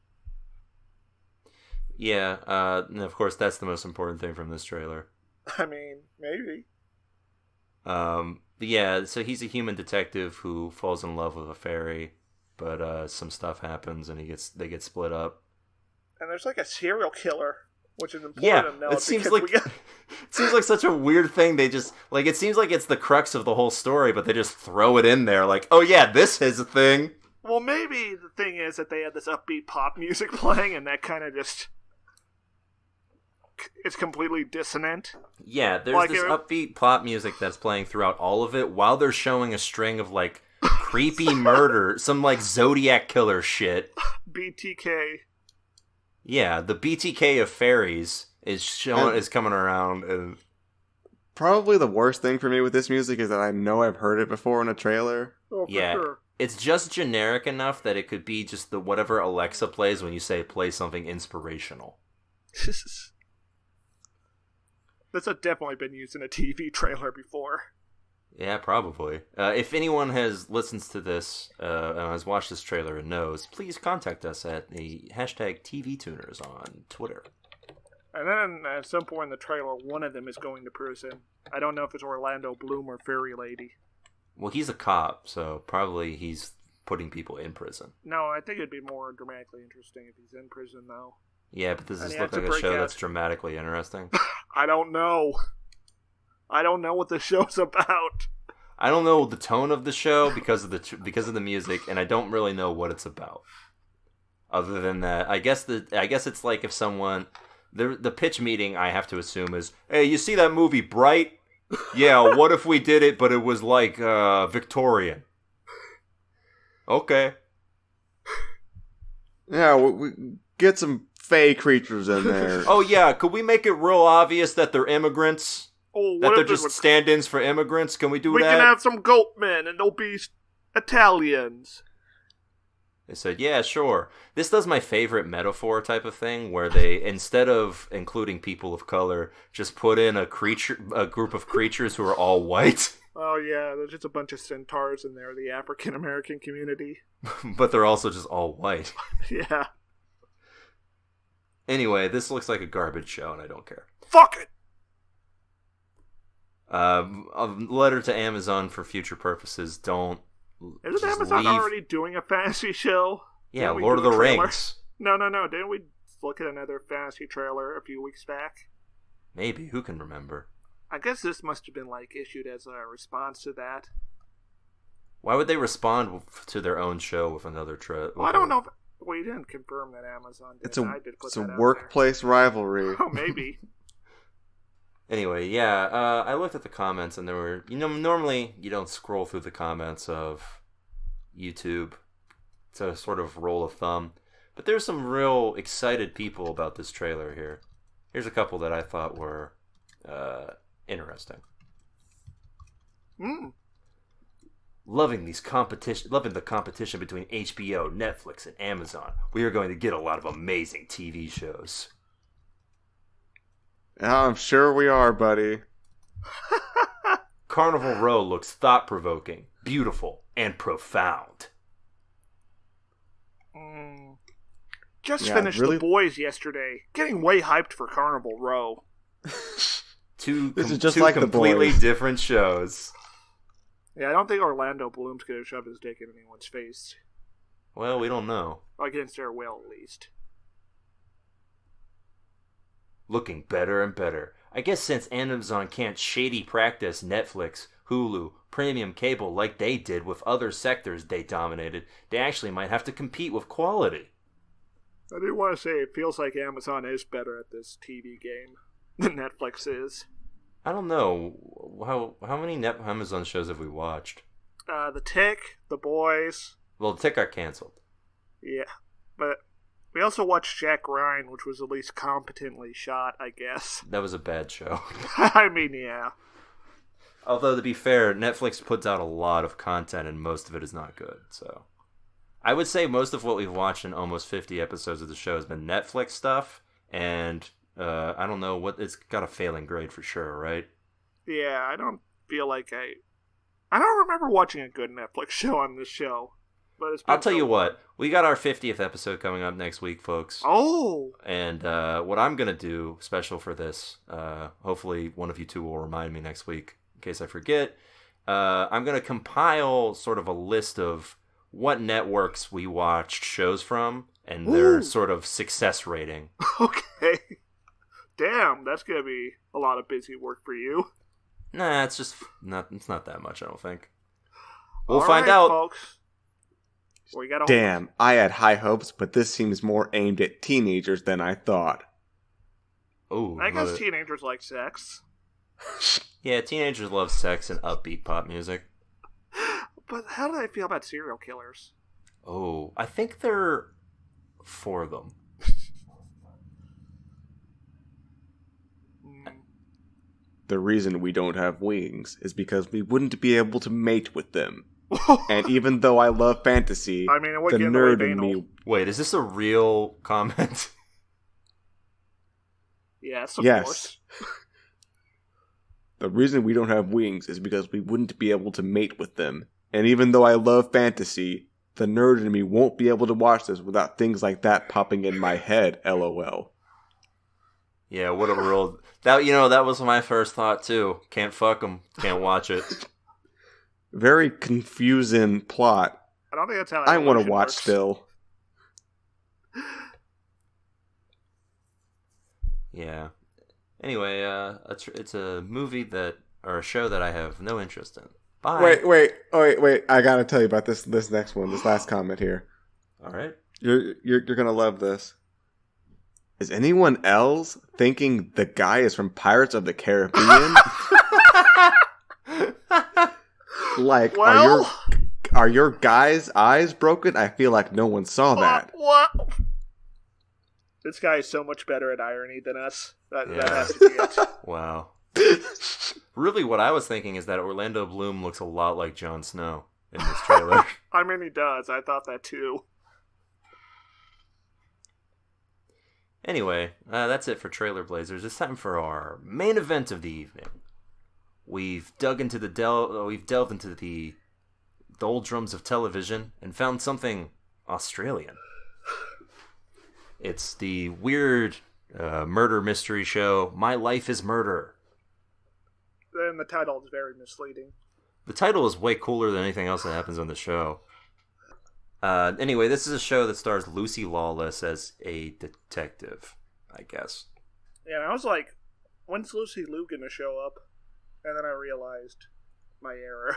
Yeah, and of course that's the most important thing from this trailer. I mean, maybe. But yeah, so he's a human detective who falls in love with a fairy, but some stuff happens and they get split up. And there's like a serial killer, which is important to know. It seems like such a weird thing. They just it seems like it's the crux of the whole story, but they just throw it in there like, oh yeah, this is a thing. Well, maybe the thing is that they had this upbeat pop music playing, and that kind of just... It's completely dissonant. Yeah, there's this upbeat pop music that's playing throughout all of it while they're showing a string of, creepy murder, some, Zodiac killer shit. BTK. Yeah, the BTK of fairies is coming around. And... Probably the worst thing for me with this music is that I know I've heard it before in a trailer. Oh, for sure. It's just generic enough that it could be just the whatever Alexa plays when you say play something inspirational. This has definitely been used in a TV trailer before. Yeah, probably. If anyone has listens to this and has watched this trailer and knows, please contact us at the #TVTuners on Twitter. And then at some point in the trailer, one of them is going to prison. I don't know if it's Orlando Bloom or Fairy Lady. Well, he's a cop, so probably he's putting people in prison. No, I think it'd be more dramatically interesting if he's in prison, though. Yeah, but does this look like a show that's dramatically interesting? I don't know. I don't know what the show's about. I don't know the tone of the show because of the music, and I don't really know what it's about. Other than that, I guess it's like if someone the pitch meeting I have to assume is, hey, you see that movie Bright? Yeah, what if we did it, but it was Victorian? Okay. Yeah, we get some fey creatures in there. Oh yeah, could we make it real obvious that they're immigrants? Oh, that they're just stand-ins for immigrants? Can we do that? We can have some goat men and they'll be Italians. They said, yeah, sure. This does my favorite metaphor type of thing, where they, instead of including people of color, just put in a group of creatures who are all white. Oh yeah, there's just a bunch of centaurs in there, the African American community. But they're also just all white. Yeah. Anyway, this looks like a garbage show, and I don't care. Fuck it! A letter to Amazon for future purposes. Don't. Isn't Amazon already doing a fantasy show? Yeah, Lord of the Rings. No. Didn't we look at another fantasy trailer a few weeks back? Maybe. Who can remember? I guess this must have been issued as a response to that. Why would they respond to their own show with another trailer? Well, I don't know. We didn't confirm that Amazon did. It's a workplace rivalry. Oh, maybe. Anyway, yeah, I looked at the comments and there were, normally you don't scroll through the comments of YouTube to sort of roll a thumb, but there's some real excited people about this trailer here. Here's a couple that I thought were interesting. Loving the competition between HBO, Netflix, and Amazon. We are going to get a lot of amazing TV shows. I'm sure we are, buddy. Carnival Row looks thought-provoking, beautiful, and profound. Just finished The Boys yesterday. Getting way hyped for Carnival Row. Two completely different shows. Yeah, I don't think Orlando Bloom's going to shove his dick in anyone's face. Well, we don't know. Against their will, at least. Looking better and better. I guess since Amazon can't shady practice Netflix, Hulu, premium cable like they did with other sectors they dominated, they actually might have to compete with quality. I do want to say it feels like Amazon is better at this TV game than Netflix is. I don't know. How many Amazon shows have we watched? The Tick, The Boys. Well, The Tick got canceled. Yeah, but we also watched Jack Ryan, which was at least competently shot, I guess. That was a bad show. I mean, yeah. Although, to be fair, Netflix puts out a lot of content and most of it is not good, so... I would say most of what we've watched in almost 50 episodes of the show has been Netflix stuff, and I don't know what it's got a failing grade for sure, right? Yeah, I don't feel like I don't remember watching a good Netflix show on this show. But I'll tell you what, we got our 50th episode coming up next week, folks. Oh! And what I'm going to do, special for this, hopefully one of you two will remind me next week, in case I forget, I'm going to compile sort of a list of what networks we watched shows from and their sort of success rating. Okay. Damn, that's going to be a lot of busy work for you. Nah, it's not that much, I don't think. We'll find out. Folks. Damn, I had high hopes, but this seems more aimed at teenagers than I thought. Oh, I guess teenagers like sex. Yeah, teenagers love sex and upbeat pop music. But how do they feel about serial killers? Oh, I think they're for them. The reason we don't have wings is because we wouldn't be able to mate with them. And even though I love fantasy, I mean, the nerd in me... Wait, is this a real comment? Yes, of course. The reason we don't have wings is because we wouldn't be able to mate with them. And even though I love fantasy, the nerd in me won't be able to watch this without things like that popping in my head, LOL. Yeah, what a real... That was my first thought, too. Can't fuck them. Can't watch it. Very confusing plot. I don't think that's how I want to watch works. still. Yeah. Anyway, it's a movie or a show that I have no interest in. Bye. Wait. I gotta tell you about this next one, this last comment here. All right. You're gonna love this. Is anyone else thinking the guy is from Pirates of the Caribbean? Like, are your guy's eyes broken? I feel like no one saw that. What? This guy is so much better at irony than us. That has to be it. Wow. Really, what I was thinking is that Orlando Bloom looks a lot like Jon Snow in this trailer. I mean, he does. I thought that too. Anyway, that's it for Trailer Blazers. It's time for our main event of the evening. We've delved into the doldrums of television and found something Australian. It's the weird murder mystery show, My Life is Murder. And the title is very misleading. The title is way cooler than anything else that happens on the show. Anyway, this is a show that stars Lucy Lawless as a detective, I guess. Yeah, and I was like, when's Lucy Liu gonna show up? And then I realized my error.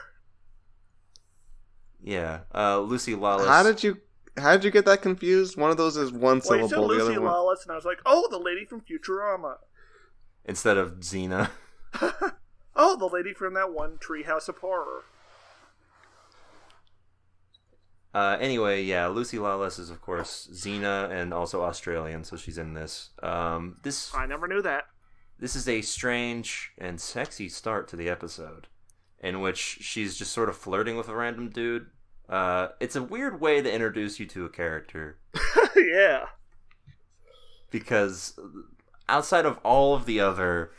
Yeah, Lucy Lawless. How did you get that confused? One of those is one syllable. You said Lucy Lawless, and I was like, oh, the lady from Futurama. instead of Xena. Oh, the lady from that one Treehouse of Horror. Anyway, yeah, Lucy Lawless is, of course, Xena and also Australian, so she's in this. I never knew that. This is a strange and sexy start to the episode, in which she's just sort of flirting with a random dude. It's a weird way to introduce you to a character. Yeah. Because outside of all of the other...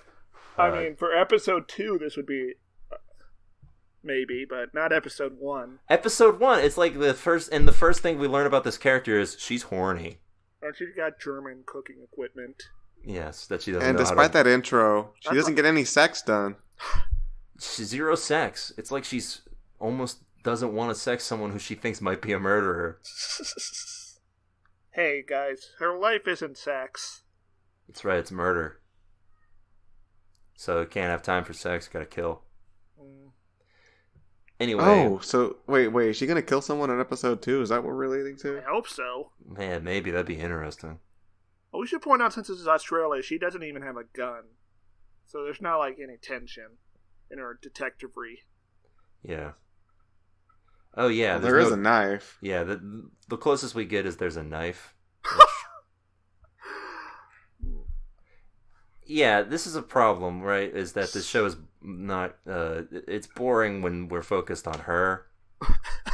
I mean, for episode 2, this would be... maybe, but not episode 1. Episode 1, it's like the first thing we learn about this character is she's horny. And she's got German cooking equipment. Yes, that she doesn't And know despite that intro, she doesn't get any sex done. Zero sex. It's like she's almost doesn't want to sex someone who she thinks might be a murderer. Hey, guys, her life isn't sex. That's right, it's murder. So can't have time for sex, gotta kill. Anyway. Oh, so wait, is she gonna kill someone in episode 2? Is that what we're leading to? I hope so. Man, maybe that'd be interesting. Well, we should point out, since this is Australia, she doesn't even have a gun. So there's not, like, any tension in her detectivery. Yeah. Oh, yeah. Well, there is a knife. Yeah, the closest we get is there's a knife. Yeah, this is a problem, right? Is that this show is not... it's boring when we're focused on her.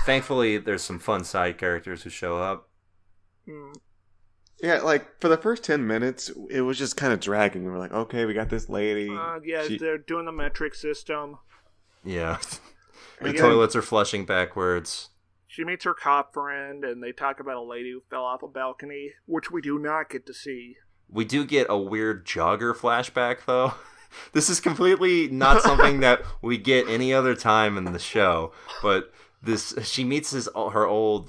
Thankfully, there's some fun side characters who show up. Yeah, like, for the first 10 minutes, it was just kind of dragging. We were like, okay, we got this lady. They're doing the metric system. Yeah. The toilets are flushing backwards. She meets her cop friend, and they talk about a lady who fell off a balcony, which we do not get to see. We do get a weird jogger flashback, though. This is completely not something that we get any other time in the show. But she meets her old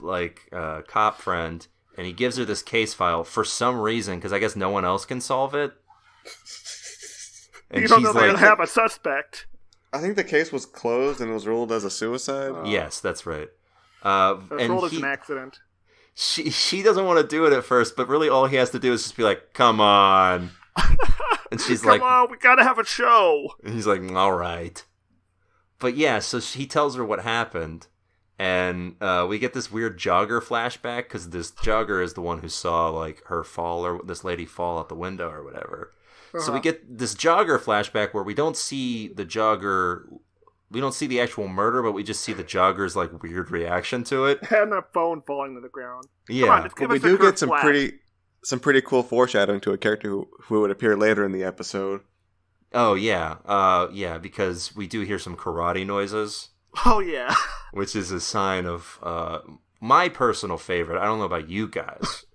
cop friend, and he gives her this case file for some reason, because I guess no one else can solve it. And you don't know they're going to have a suspect. I think the case was closed and it was ruled as a suicide. Yes, that's right. It's ruled as an accident. She doesn't want to do it at first, but really all he has to do is just be like, come on. And she's come on, we got to have a show. And he's like, all right. But yeah, so he tells her what happened. And we get this weird jogger flashback, because this jogger is the one who saw like her fall, or this lady fall out the window or whatever. So we get this jogger flashback where we don't see the jogger, we don't see the actual murder, but we just see the jogger's like weird reaction to it. And a phone falling to the ground. Yeah, come on, just give we us do get some pretty cool foreshadowing to a character who would appear later in the episode. Oh yeah, because we do hear some karate noises. Oh yeah, which is a sign of my personal favorite. I don't know about you guys.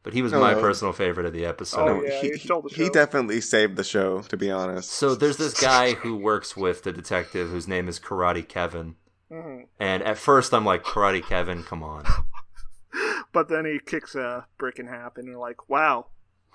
But he was my personal favorite of the episode. Oh, yeah, he definitely saved the show, to be honest. So there's this guy who works with the detective whose name is Karate Kevin. Mm-hmm. And at first I'm like, Karate Kevin, come on. But then he kicks a brick in half and you're like, wow.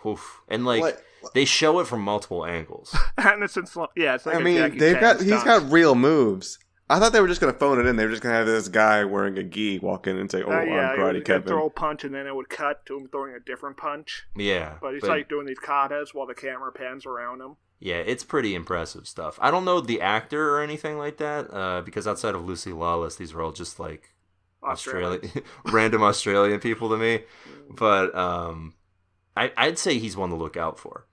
Oof. And like, they show it from multiple angles. And it's it's like he's got real moves. I thought they were just going to phone it in. They were just going to have this guy wearing a gi walk in and say, I'm Karate Kevin. Throw a punch, and then it would cut to him throwing a different punch. Yeah. But he's like doing these katas while the camera pans around him. Yeah, it's pretty impressive stuff. I don't know the actor or anything like that, because outside of Lucy Lawless, these are all just like random Australian people to me. But I'd say he's one to look out for.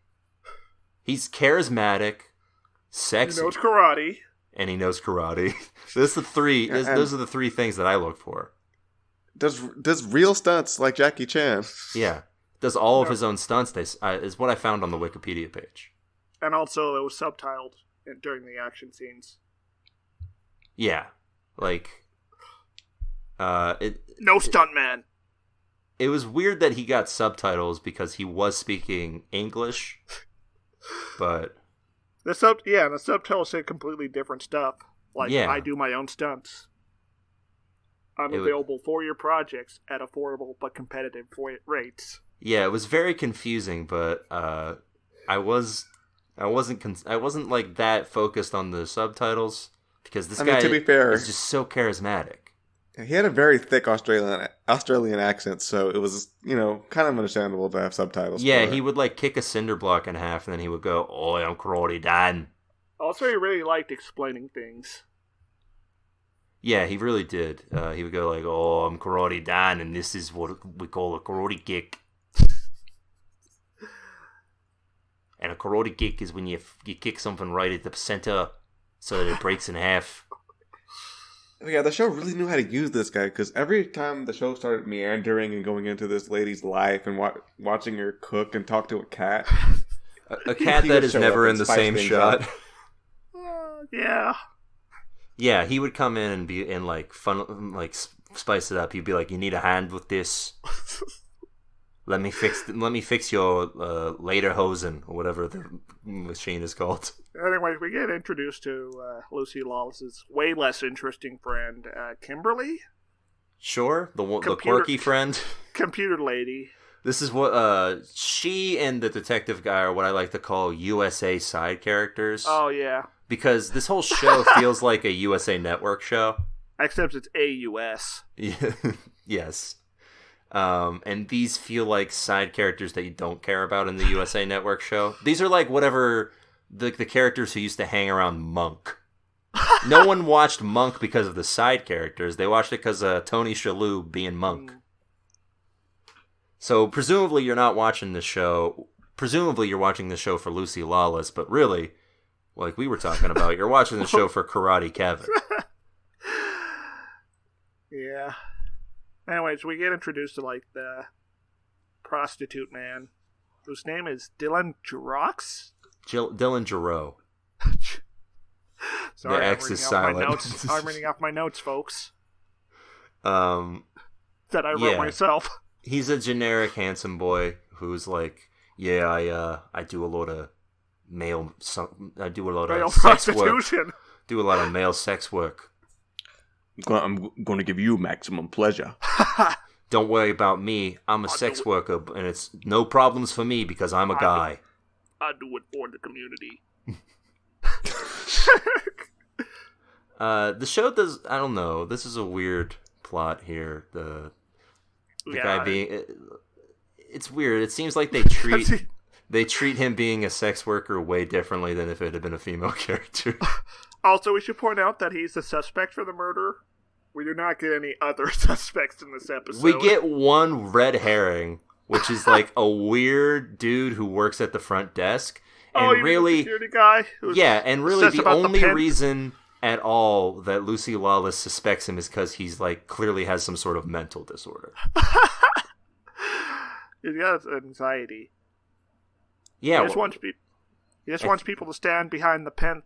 He's charismatic, sexy. He knows karate. And he knows karate. Those are the three things that I look for. Does real stunts like Jackie Chan. Yeah. Does all of his own stunts, is what I found on the Wikipedia page. And also it was subtitled during the action scenes. Yeah. Like, no stuntman. It was weird that he got subtitles because he was speaking English, but... The subtitles say completely different stuff. Like, I do my own stunts. I'm available for your projects at affordable but competitive rates. Yeah, it was very confusing, but I wasn't like that focused on the subtitles because this guy to be fair, is just so charismatic. He had a very thick Australian Australian accent, so it was, kind of understandable to have subtitles. Yeah, he would like kick a cinder block in half, and then he would go, "Oh, I'm Karate Dan." Also, he really liked explaining things. Yeah, he really did. He would go like, "Oh, I'm Karate Dan, and this is what we call a karate kick." And a karate kick is when you kick something right at the center so that it breaks in half. Yeah, the show really knew how to use this guy, because every time the show started meandering and going into this lady's life and watching her cook and talk to a cat. A cat that is never in the same shot. Yeah. Yeah, he would come in and be in like fun, like spice it up. He'd be like, "You need a hand with this? Let me fix your lederhosen," or whatever the machine is called. Anyway, we get introduced to Lucy Lawless's way less interesting friend, Kimberly. Sure, the quirky friend, computer lady. This is what she and the detective guy are what I like to call USA side characters. Oh yeah, because this whole show feels like a USA Network show, except it's AUS. Yes. And these feel like side characters that you don't care about in the USA Network show. These are like whatever the characters who used to hang around Monk. No one watched Monk because of the side characters. They watched it because of Tony Shalhoub being Monk. So presumably you're not watching the show. Presumably you're watching the show for Lucy Lawless, but really, like we were talking about, you're watching the show for Karate Kevin. Yeah. Anyways, we get introduced to, like, the prostitute man, whose name is Dylan Giroux? Dylan Giroux. Sorry, the X is silent. I'm reading off my notes, folks. That I wrote myself. He's a generic handsome boy who's like, I do a lot of male sex prostitution. Work. Do a lot of male sex work. I'm going to give you maximum pleasure. Don't worry about me. I'm a sex worker, and it's no problems for me because I'm a guy. I do it for the community. The show does. I don't know. This is a weird plot here. The guy being. It's weird. It seems like they treat him being a sex worker way differently than if it had been a female character. Also, we should point out that he's the suspect for the murder. We do not get any other suspects in this episode. We get one red herring, which is like a weird dude who works at the front desk. And the security guy? And really the only reason at all that Lucy Lawless suspects him is because he's like clearly has some sort of mental disorder. He's got anxiety. Yeah. He just wants people to stand behind the pent.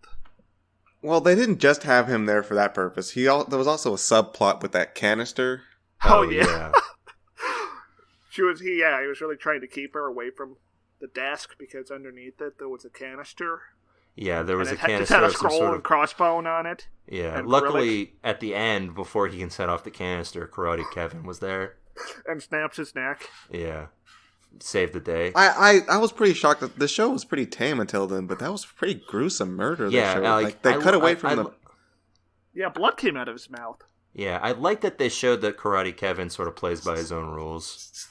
Well, they didn't just have him there for that purpose. There was also a subplot with that canister. Oh yeah. He was really trying to keep her away from the desk because underneath it there was a canister. Yeah, there was a canister. It had a scroll and crossbone on it. Yeah, luckily at the end, before he can set off the canister, Karate Kevin was there and snaps his neck. Yeah. Saved the day. I was pretty shocked that the show was pretty tame until then, but that was pretty gruesome murder. Yeah, they cut away from the. Yeah, blood came out of his mouth. Yeah, I like that they showed that Karate Kevin sort of plays by his own rules.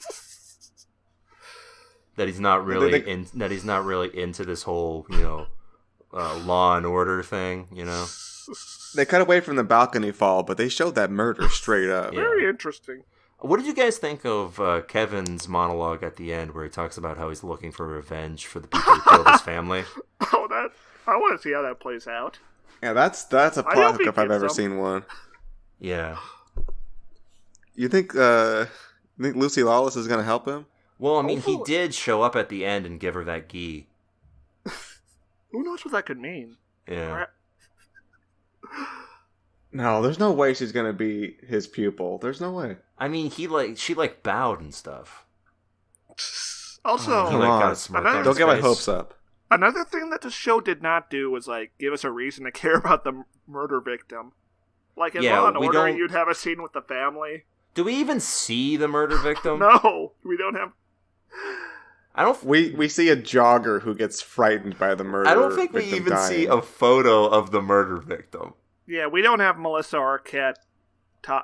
That he's not really into this whole Law and Order thing. They cut away from the balcony fall, but they showed that murder straight up. Yeah. Very interesting. What did you guys think of Kevin's monologue at the end where he talks about how he's looking for revenge for the people who killed his family? I want to see how that plays out. Yeah, that's a plot hook if I've ever seen one. Yeah. You think Lucy Lawless is going to help him? Well, I mean, he did show up at the end and give her that gi. Who knows what that could mean? Yeah. No, there's no way she's gonna be his pupil. There's no way. I mean, she bowed and stuff. Also, don't get my hopes up. Another thing that the show did not do was give us a reason to care about the murder victim. Like in Law and Order, you'd have a scene with the family. Do we even see the murder victim? No, we don't have. We see a jogger who gets frightened by the murder. I don't think we even see a photo of the murder victim. Yeah, we don't have Melissa Arquette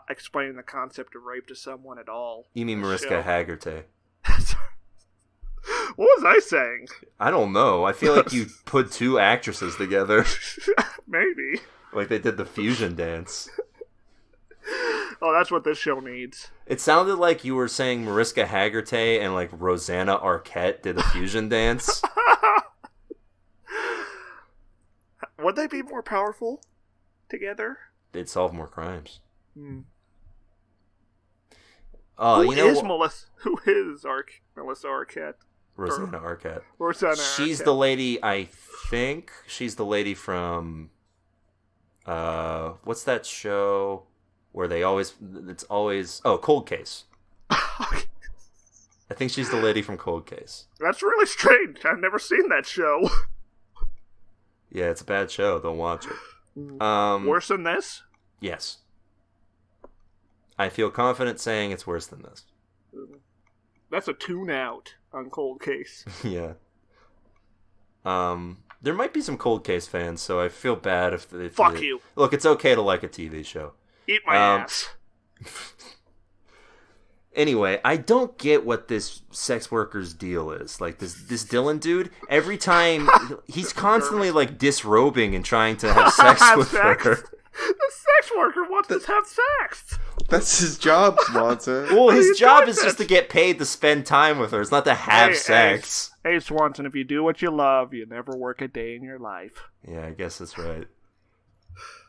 explaining the concept of rape to someone at all. You mean Mariska Hargitay? What was I saying? I don't know. I feel like you put two actresses together. Maybe. Like they did the fusion dance. Oh, that's what this show needs. It sounded like you were saying Mariska Hargitay and like Rosanna Arquette did the fusion dance. Would they be more powerful together? They'd solve more crimes. Who is Melissa Arquette? Rosanna Arquette. Rosanna She's Arquette. the lady, I think. She's the lady from... what's that show where it's always... Oh, Cold Case. I think she's the lady from Cold Case. That's really strange. I've never seen that show. Yeah, it's a bad show. Don't watch it. Worse than this? Yes. I feel confident saying it's worse than this. That's a tune out on Cold Case. Yeah. There might be some Cold Case fans, so I feel bad if Fuck you. Look, it's okay to like a TV show. Eat my ass. Anyway, I don't get what this sex worker's deal is. Like, this Dylan dude, every time, he's constantly, like, disrobing and trying to have sex with her. The sex worker wants to have sex. That's his job, Swanson. Well, his job is just to get paid to spend time with her. It's not to have sex. Hey, Swanson, if you do what you love, you never work a day in your life. Yeah, I guess that's right.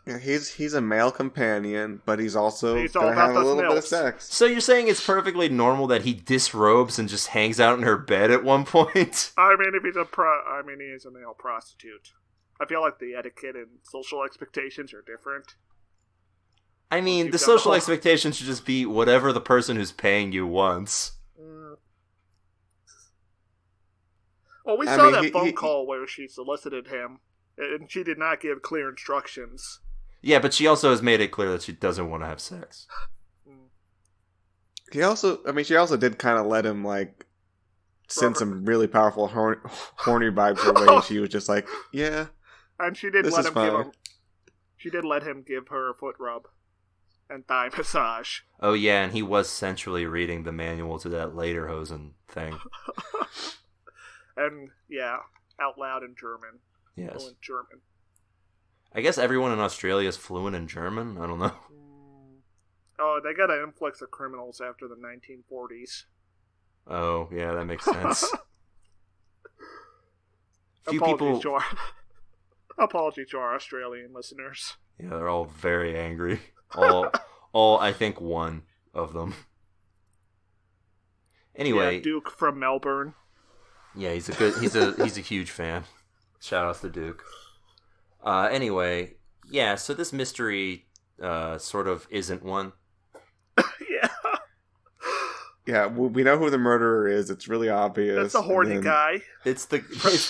Yeah, he's a male companion, but he's also all gonna about have a those little bit of milfs. sex. So you're saying it's perfectly normal that he disrobes and just hangs out in her bed at one point? I mean, if he's he is a male prostitute. I feel like the etiquette and social expectations are different. I mean, the social expectation should just be whatever the person who's paying you wants. Well, we saw that phone call where she solicited him, and she did not give clear instructions. Yeah, but she also has made it clear that she doesn't want to have sex. She also did kind of let him, like, send some really powerful horny vibes her way. She was just like, yeah. And she did let him give her a foot rub and thigh massage. Oh yeah, and he was centrally reading the manual to that lederhosen thing. And yeah, out loud in German. Yes. Fluent German. I guess everyone in Australia is fluent in German? I don't know. Oh, they got an influx of criminals after the 1940s. Oh, yeah, that makes sense. Apologies to our Australian listeners. Yeah, they're all very angry. All I think one of them. Anyway, yeah, Duke from Melbourne. Yeah, he's a huge fan. Shout out to Duke. Anyway, yeah, so this mystery sort of isn't one. Yeah. Yeah, we know who the murderer is. It's really obvious. That's the horny guy. It's the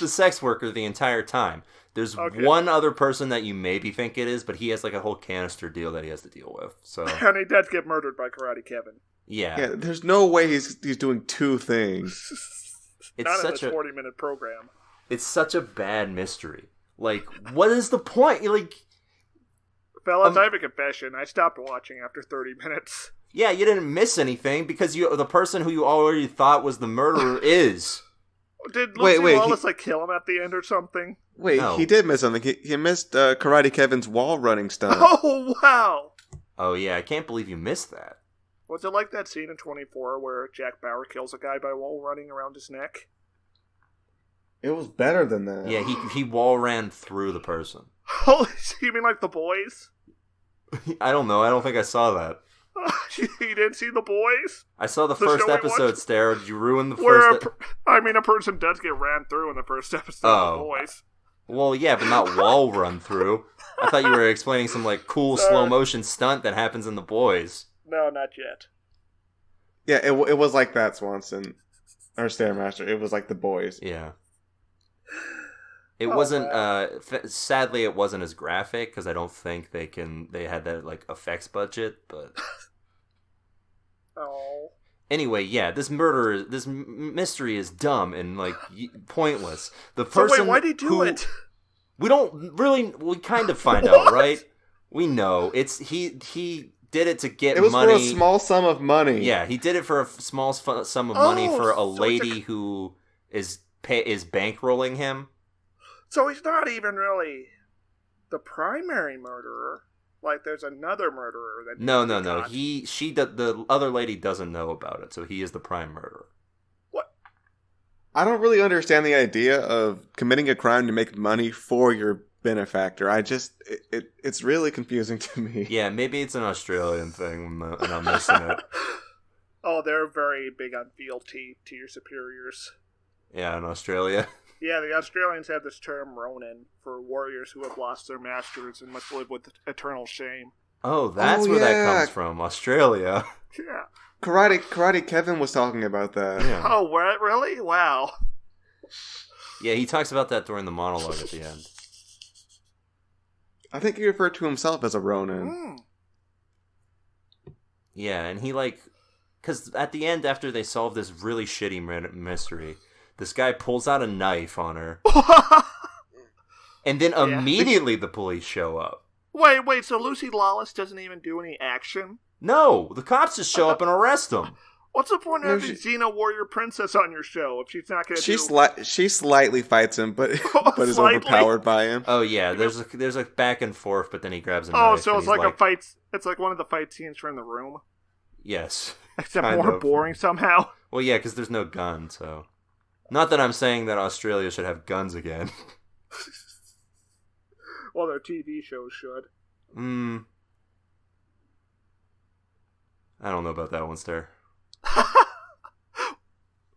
sex worker the entire time. There's one other person that you maybe think it is, but he has like a whole canister deal that he has to deal with. So and he does get murdered by Karate Kevin. Yeah. Yeah, there's no way he's doing two things. It's not such in this 40-minute program. It's such a bad mystery. Like, what is the point? Like, fellas, I have a confession. I stopped watching after 30 minutes. Yeah, you didn't miss anything because the person who you already thought was the murderer is. Did Lucy Wallace kill him at the end or something? Wait, no. He did miss something. He missed Karate Kevin's wall running stunt. Oh, wow. Oh, yeah, I can't believe you missed that. Was it like that scene in 24 where Jack Bauer kills a guy by wall running around his neck? It was better than that. Yeah, he wall ran through the person. Oh, you mean like The Boys? I don't know. I don't think I saw that. You didn't see The Boys? I saw the first episode, Stare. Did you ruin the first... a person does get ran through in the first episode of The Boys. Well, yeah, but not wall run through. I thought you were explaining some like cool slow motion stunt that happens in The Boys. No, not yet. Yeah, it was like that, Swanson. Or Stairmaster. It was like The Boys. Yeah. It wasn't, sadly it wasn't as graphic, because I don't think they had that, like, effects budget, but... Oh. Anyway, yeah, this mystery is dumb and, like, pointless. The person wait, why'd he do it? We kind of find out, right? We know. He did it to get money. It was for a small sum of money. Yeah, he did it for a small sum of money for a lady who is bankrolling him. So he's not even really the primary murderer. Like, there's another murderer that. No. The other lady doesn't know about it, so he is the prime murderer. What? I don't really understand the idea of committing a crime to make money for your benefactor. It's really confusing to me. Yeah, maybe it's an Australian thing, and I'm missing it. Oh, they're very big on fealty to your superiors. Yeah, in Australia. Yeah, the Australians have this term Ronin for warriors who have lost their masters and must live with eternal shame. Oh, that's where that comes from, Australia. Yeah. Karate Kevin was talking about that. Yeah. Oh, what? Really? Wow. Yeah, he talks about that during the monologue at the end. I think he referred to himself as a Ronin. Yeah, and he because at the end, after they solve this really shitty mystery, this guy pulls out a knife on her. And then immediately the police show up. Wait, so Lucy Lawless doesn't even do any action? No, the cops just show up and arrest him. What's the point of having Xena Warrior Princess on your show if she's not going to She slightly fights him, but is overpowered by him. Oh, yeah, there's a back and forth, but then he grabs a knife. Oh, so it's like a fight. It's like one of the fight scenes from The Room. Yes. Except more boring somehow. Well, yeah, because there's no gun, so... Not that I'm saying that Australia should have guns again. Well, their TV shows should. I don't know about that one, Star.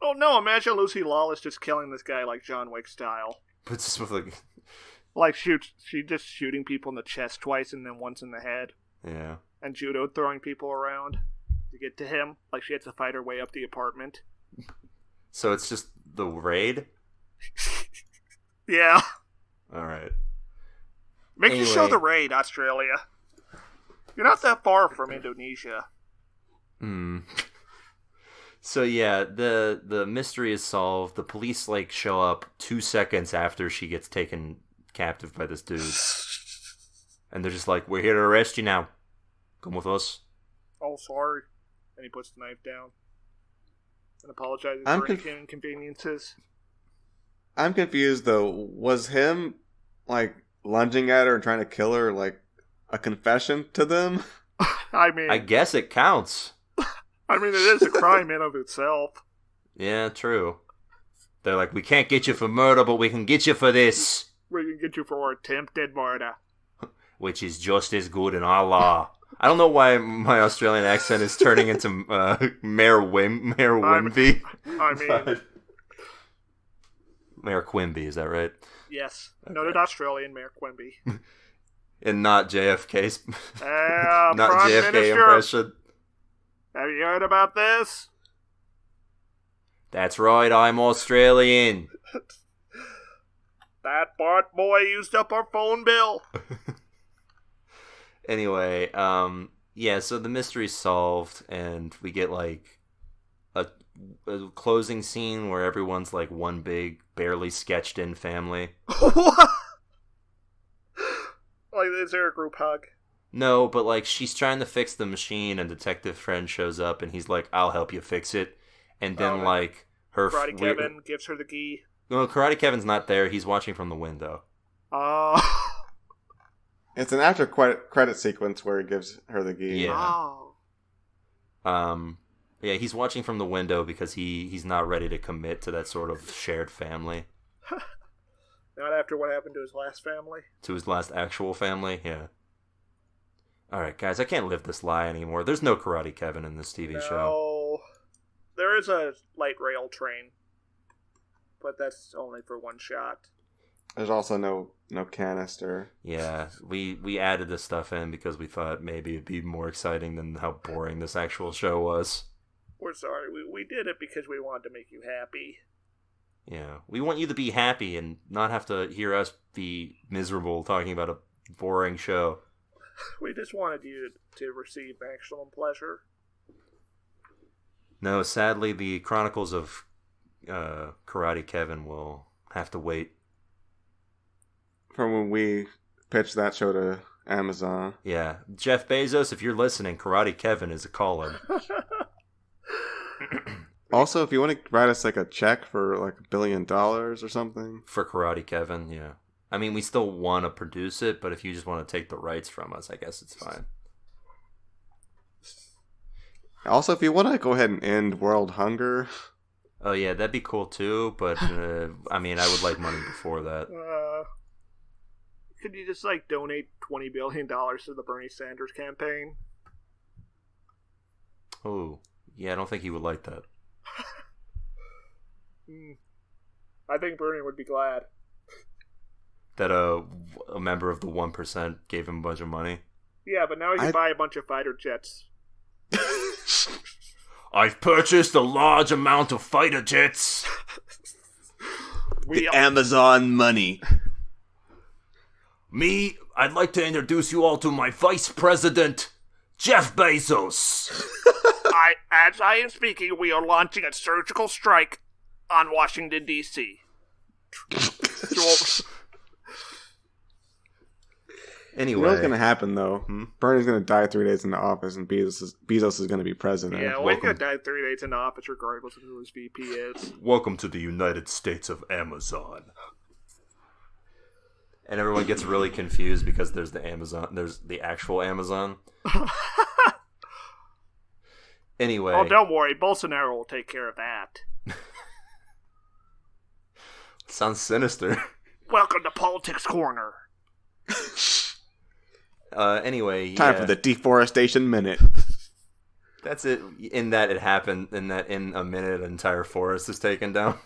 Oh no, imagine Lucy Lawless just killing this guy like John Wick style. But just with she just shooting people in the chest twice and then once in the head. Yeah. And judo throwing people around to get to him. Like she had to fight her way up the apartment. So it's just the raid? Yeah. Alright. Make you show the raid, Australia. You're not that far from Indonesia. So yeah, the mystery is solved. The police show up 2 seconds after she gets taken captive by this dude. And they're just like, we're here to arrest you now. Come with us. Oh, sorry. And he puts the knife down. And apologizes for any inconveniences. I'm confused though. Was him lunging at her and trying to kill her a confession to them? I mean, I guess it counts. I mean, it is a crime in of itself. Yeah, true. They're like, we can't get you for murder, but we can get you for this. We can get you for attempted murder. Which is just as good in our law. I don't know why my Australian accent is turning into Mayor Wimby. I mean... Mayor Quimby, is that right? Yes. Noted Australian Mayor Quimby. And not JFK's... not Prime JFK Minister, impression. Have you heard about this? That's right, I'm Australian. That Bart boy used up our phone bill. Anyway, yeah, so the mystery's solved, and we get, a closing scene where everyone's, one big, barely sketched-in family. What? Is there a group hug? No, but, she's trying to fix the machine, and Detective Friend shows up, and he's like, I'll help you fix it. And then, her... Karate Kevin gives her the key. No, Karate Kevin's not there. He's watching from the window. It's an after credit sequence where he gives her the key. Yeah. Oh. Yeah, he's watching from the window because he's not ready to commit to that sort of shared family. Not after what happened to his last family? To his last actual family, yeah. Alright, guys, I can't live this lie anymore. There's no Karate Kevin in this TV show. No. There is a light rail train. But that's only for one shot. There's also no canister. Yeah, we added this stuff in because we thought maybe it'd be more exciting than how boring this actual show was. We're sorry. We did it because we wanted to make you happy. Yeah, we want you to be happy and not have to hear us be miserable talking about a boring show. We just wanted you to receive maximum pleasure. No, sadly, the Chronicles of Karate Kevin will have to wait. From when we pitched that show to Amazon. Yeah. Jeff Bezos, if you're listening, Karate Kevin is a caller. Also, if you want to write us like a check for like $1 billion or something. For Karate Kevin, yeah. I mean, we still want to produce it, but if you just want to take the rights from us, I guess it's fine. Also, if you want to go ahead and end world hunger. Oh, yeah, that'd be cool too, but I mean, I would like money before that. Could you just, like, donate $20 billion to the Bernie Sanders campaign? Oh, yeah, I don't think he would like that. I think Bernie would be glad. That a member of the 1% gave him a bunch of money? Yeah, but now he can buy a bunch of fighter jets. I've purchased a large amount of fighter jets. Amazon money. I'd like to introduce you all to my vice president, Jeff Bezos. As I am speaking, we are launching a surgical strike on Washington, D.C. Anyway. You know what's going to happen, though? Bernie's going to die 3 days in the office, and Bezos is going to be president. Yeah, well, he's going to die 3 days in the office regardless of who his VP is. Welcome to the United States of Amazon. And everyone gets really confused because there's the actual Amazon. Anyway. Oh, don't worry. Bolsonaro will take care of that. Sounds sinister. Welcome to Politics Corner. Anyway, time for the deforestation minute. That's it. In that it happened. In a minute, an entire forest is taken down.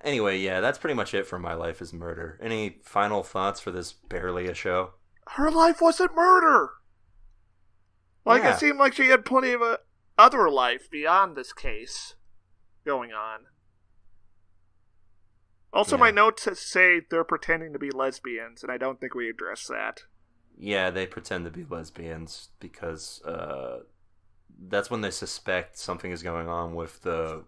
Anyway, yeah, that's pretty much it for My Life is Murder. Any final thoughts for this barely a show? Her life wasn't murder. Like, It seemed like she had plenty of other life beyond this case going on. Also, my notes say they're pretending to be lesbians, and I don't think we addressed that. Yeah, they pretend to be lesbians because that's when they suspect something is going on with the...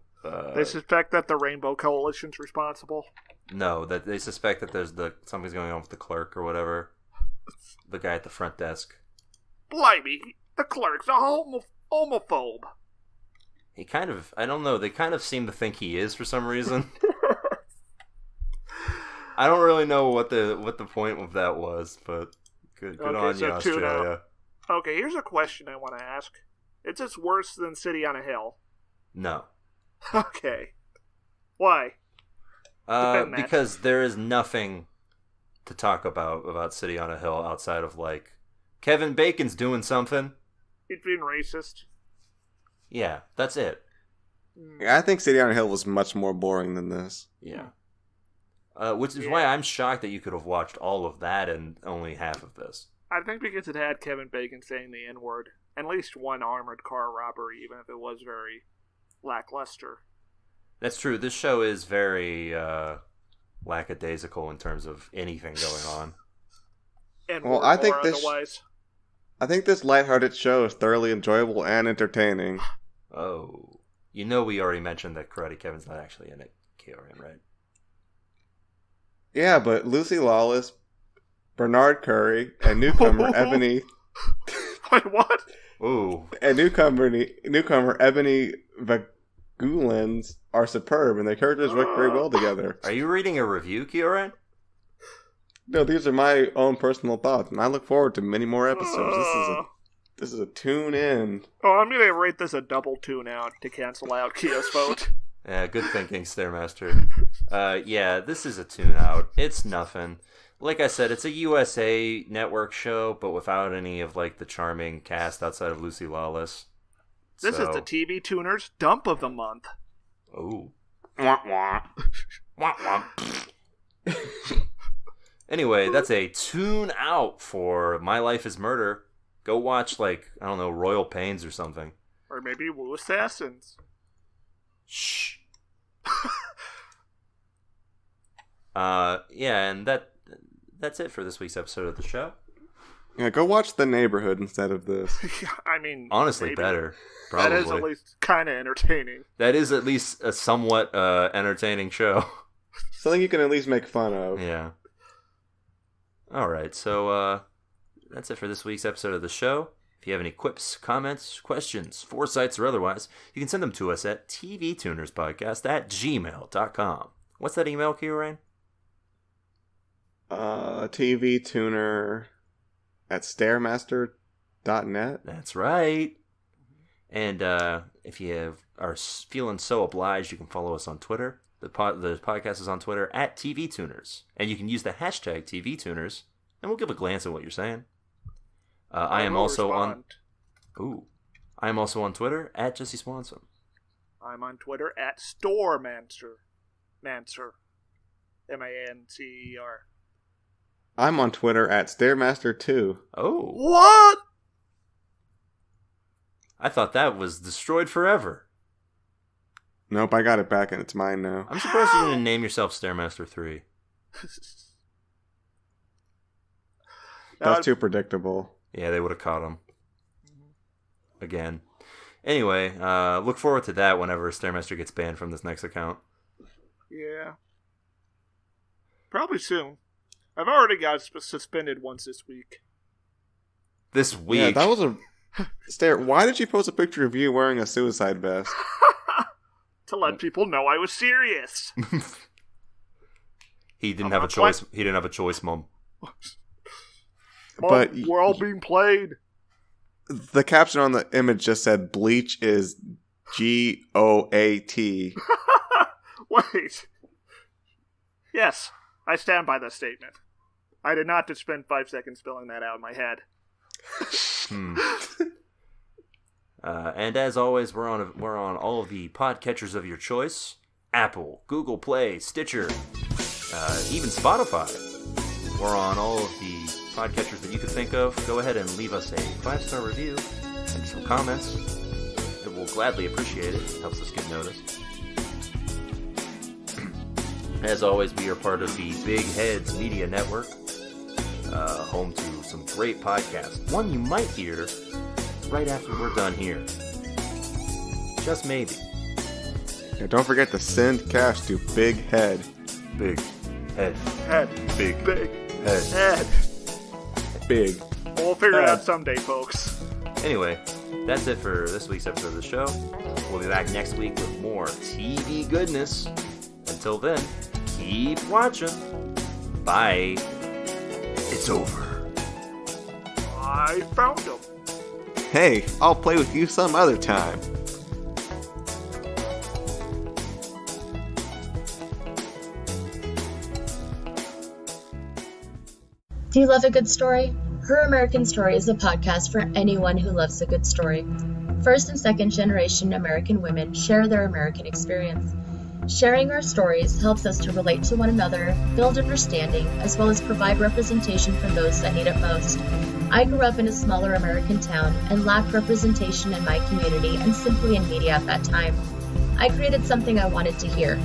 they suspect that the Rainbow Coalition's responsible? No, that they suspect that something's going on with the clerk or whatever. The guy at the front desk. Blimey, the clerk's a homophobe. He kind of... I don't know, they kind of seem to think he is for some reason. I don't really know what the point of that was, but good on you, Australia. Okay, here's a question I want to ask. Is this worse than City on a Hill? No. Okay. Why? Because there is nothing to talk about City on a Hill outside of, like, Kevin Bacon's doing something. He's being racist. Yeah, that's it. I think City on a Hill was much more boring than this. Yeah. Which is why I'm shocked that you could have watched all of that and only half of this. I think because it had Kevin Bacon saying the N-word. At least one armored car robbery, even if it was very lackluster. That's true. This show is very lackadaisical in terms of anything going on. And well, I think this lighthearted show is thoroughly enjoyable and entertaining. Oh. You know we already mentioned that Karate Kevin's not actually in it, Kieran, right? Yeah, but Lucy Lawless, Bernard Curry, and newcomer Ebony... Wait, what? Ooh. And newcomer Ebony Vagulens are superb, and their characters work very well together. Are you reading a review, Kieran? No, these are my own personal thoughts, and I look forward to many more episodes. This is a tune in. Oh, I'm gonna rate this a double tune out to cancel out Kio's vote. Yeah, good thinking, Stairmaster. Yeah, this is a tune out. It's nothing. Like I said, it's a USA Network show, but without any of, like, the charming cast outside of Lucy Lawless. This is the TV Tuners Dump of the Month. Oh. Wah, wah. Wah, wah. Anyway, that's a tune out for My Life is Murder. Go watch, like, I don't know, Royal Pains or something. Or maybe Woo Assassins. Shh. Yeah, and that's it for this week's episode of the show. Yeah, go watch The Neighborhood instead of this. I mean, honestly, maybe. better. Probably. That is at least kind of entertaining. That is at least a somewhat entertaining show. Something you can at least make fun of. Yeah. All right, so that's it for this week's episode of the show. If you have any quips, comments, questions, foresights, or otherwise, you can send them to us at tvtunerspodcast@gmail.com. What's that email, Q-Rain? tvtuner@stairmaster.net. That's right. And if you are feeling so obliged, you can follow us on Twitter. The podcast is on Twitter @tvtuners. And you can use the hashtag TVtuners, and we'll give a glance at what you're saying. I am also on Twitter @Jesse Swanson. I'm on Twitter @StoreMancer. Mancer. MANCER. I'm on Twitter @Stairmaster2. Oh. What? I thought that was destroyed forever. Nope, I got it back and it's mine now. I'm surprised you didn't name yourself Stairmaster 3. That's too predictable. Yeah, they would have caught him. Again. Anyway, look forward to that whenever Stairmaster gets banned from this next account. Yeah. Probably soon. I've already got suspended once this week. This week? Yeah, that was a... Stair, why did you post a picture of you wearing a suicide vest? To let people know I was serious. He didn't have a choice. He didn't have a choice, Mom. But we're all being played. The caption on the image just said, "Bleach is GOAT." Wait. Yes, I stand by that statement. I did not just spend 5 seconds spelling that out in my head. And as always, we're on all of the podcatchers of your choice: Apple, Google Play, Stitcher, even Spotify. We're on all of the podcatchers that you could think of. Go ahead and leave us a 5-star review and some comments. It will gladly appreciate it. It helps us get noticed. As always, we are part of the Big Heads Media Network, home to some great podcasts. One you might hear right after we're done here. Just maybe. And don't forget to send cash to Big Head. Big Head. Head. Big. Big. Head. Head. Big. We'll figure it out someday, folks. Anyway, that's it for this week's episode of the show. We'll be back next week with more TV goodness. Until then, keep watching. Bye. It's over. I found him. Hey, I'll play with you some other time. Do you love a good story? Her American Story is a podcast for anyone who loves a good story. First and second generation American women share their American experience. Sharing our stories helps us to relate to one another, build understanding, as well as provide representation for those that need it most. I grew up in a smaller American town and lacked representation in my community and simply in media at that time. I created something I wanted to hear.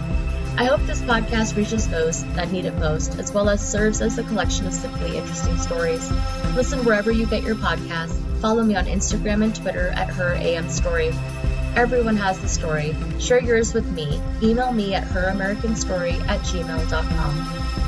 I hope this podcast reaches those that need it most, as well as serves as a collection of simply interesting stories. Listen wherever you get your podcasts. Follow me on Instagram and Twitter @HerAMStory. Everyone has a story. Share yours with me. Email me at heramericanstory@gmail.com.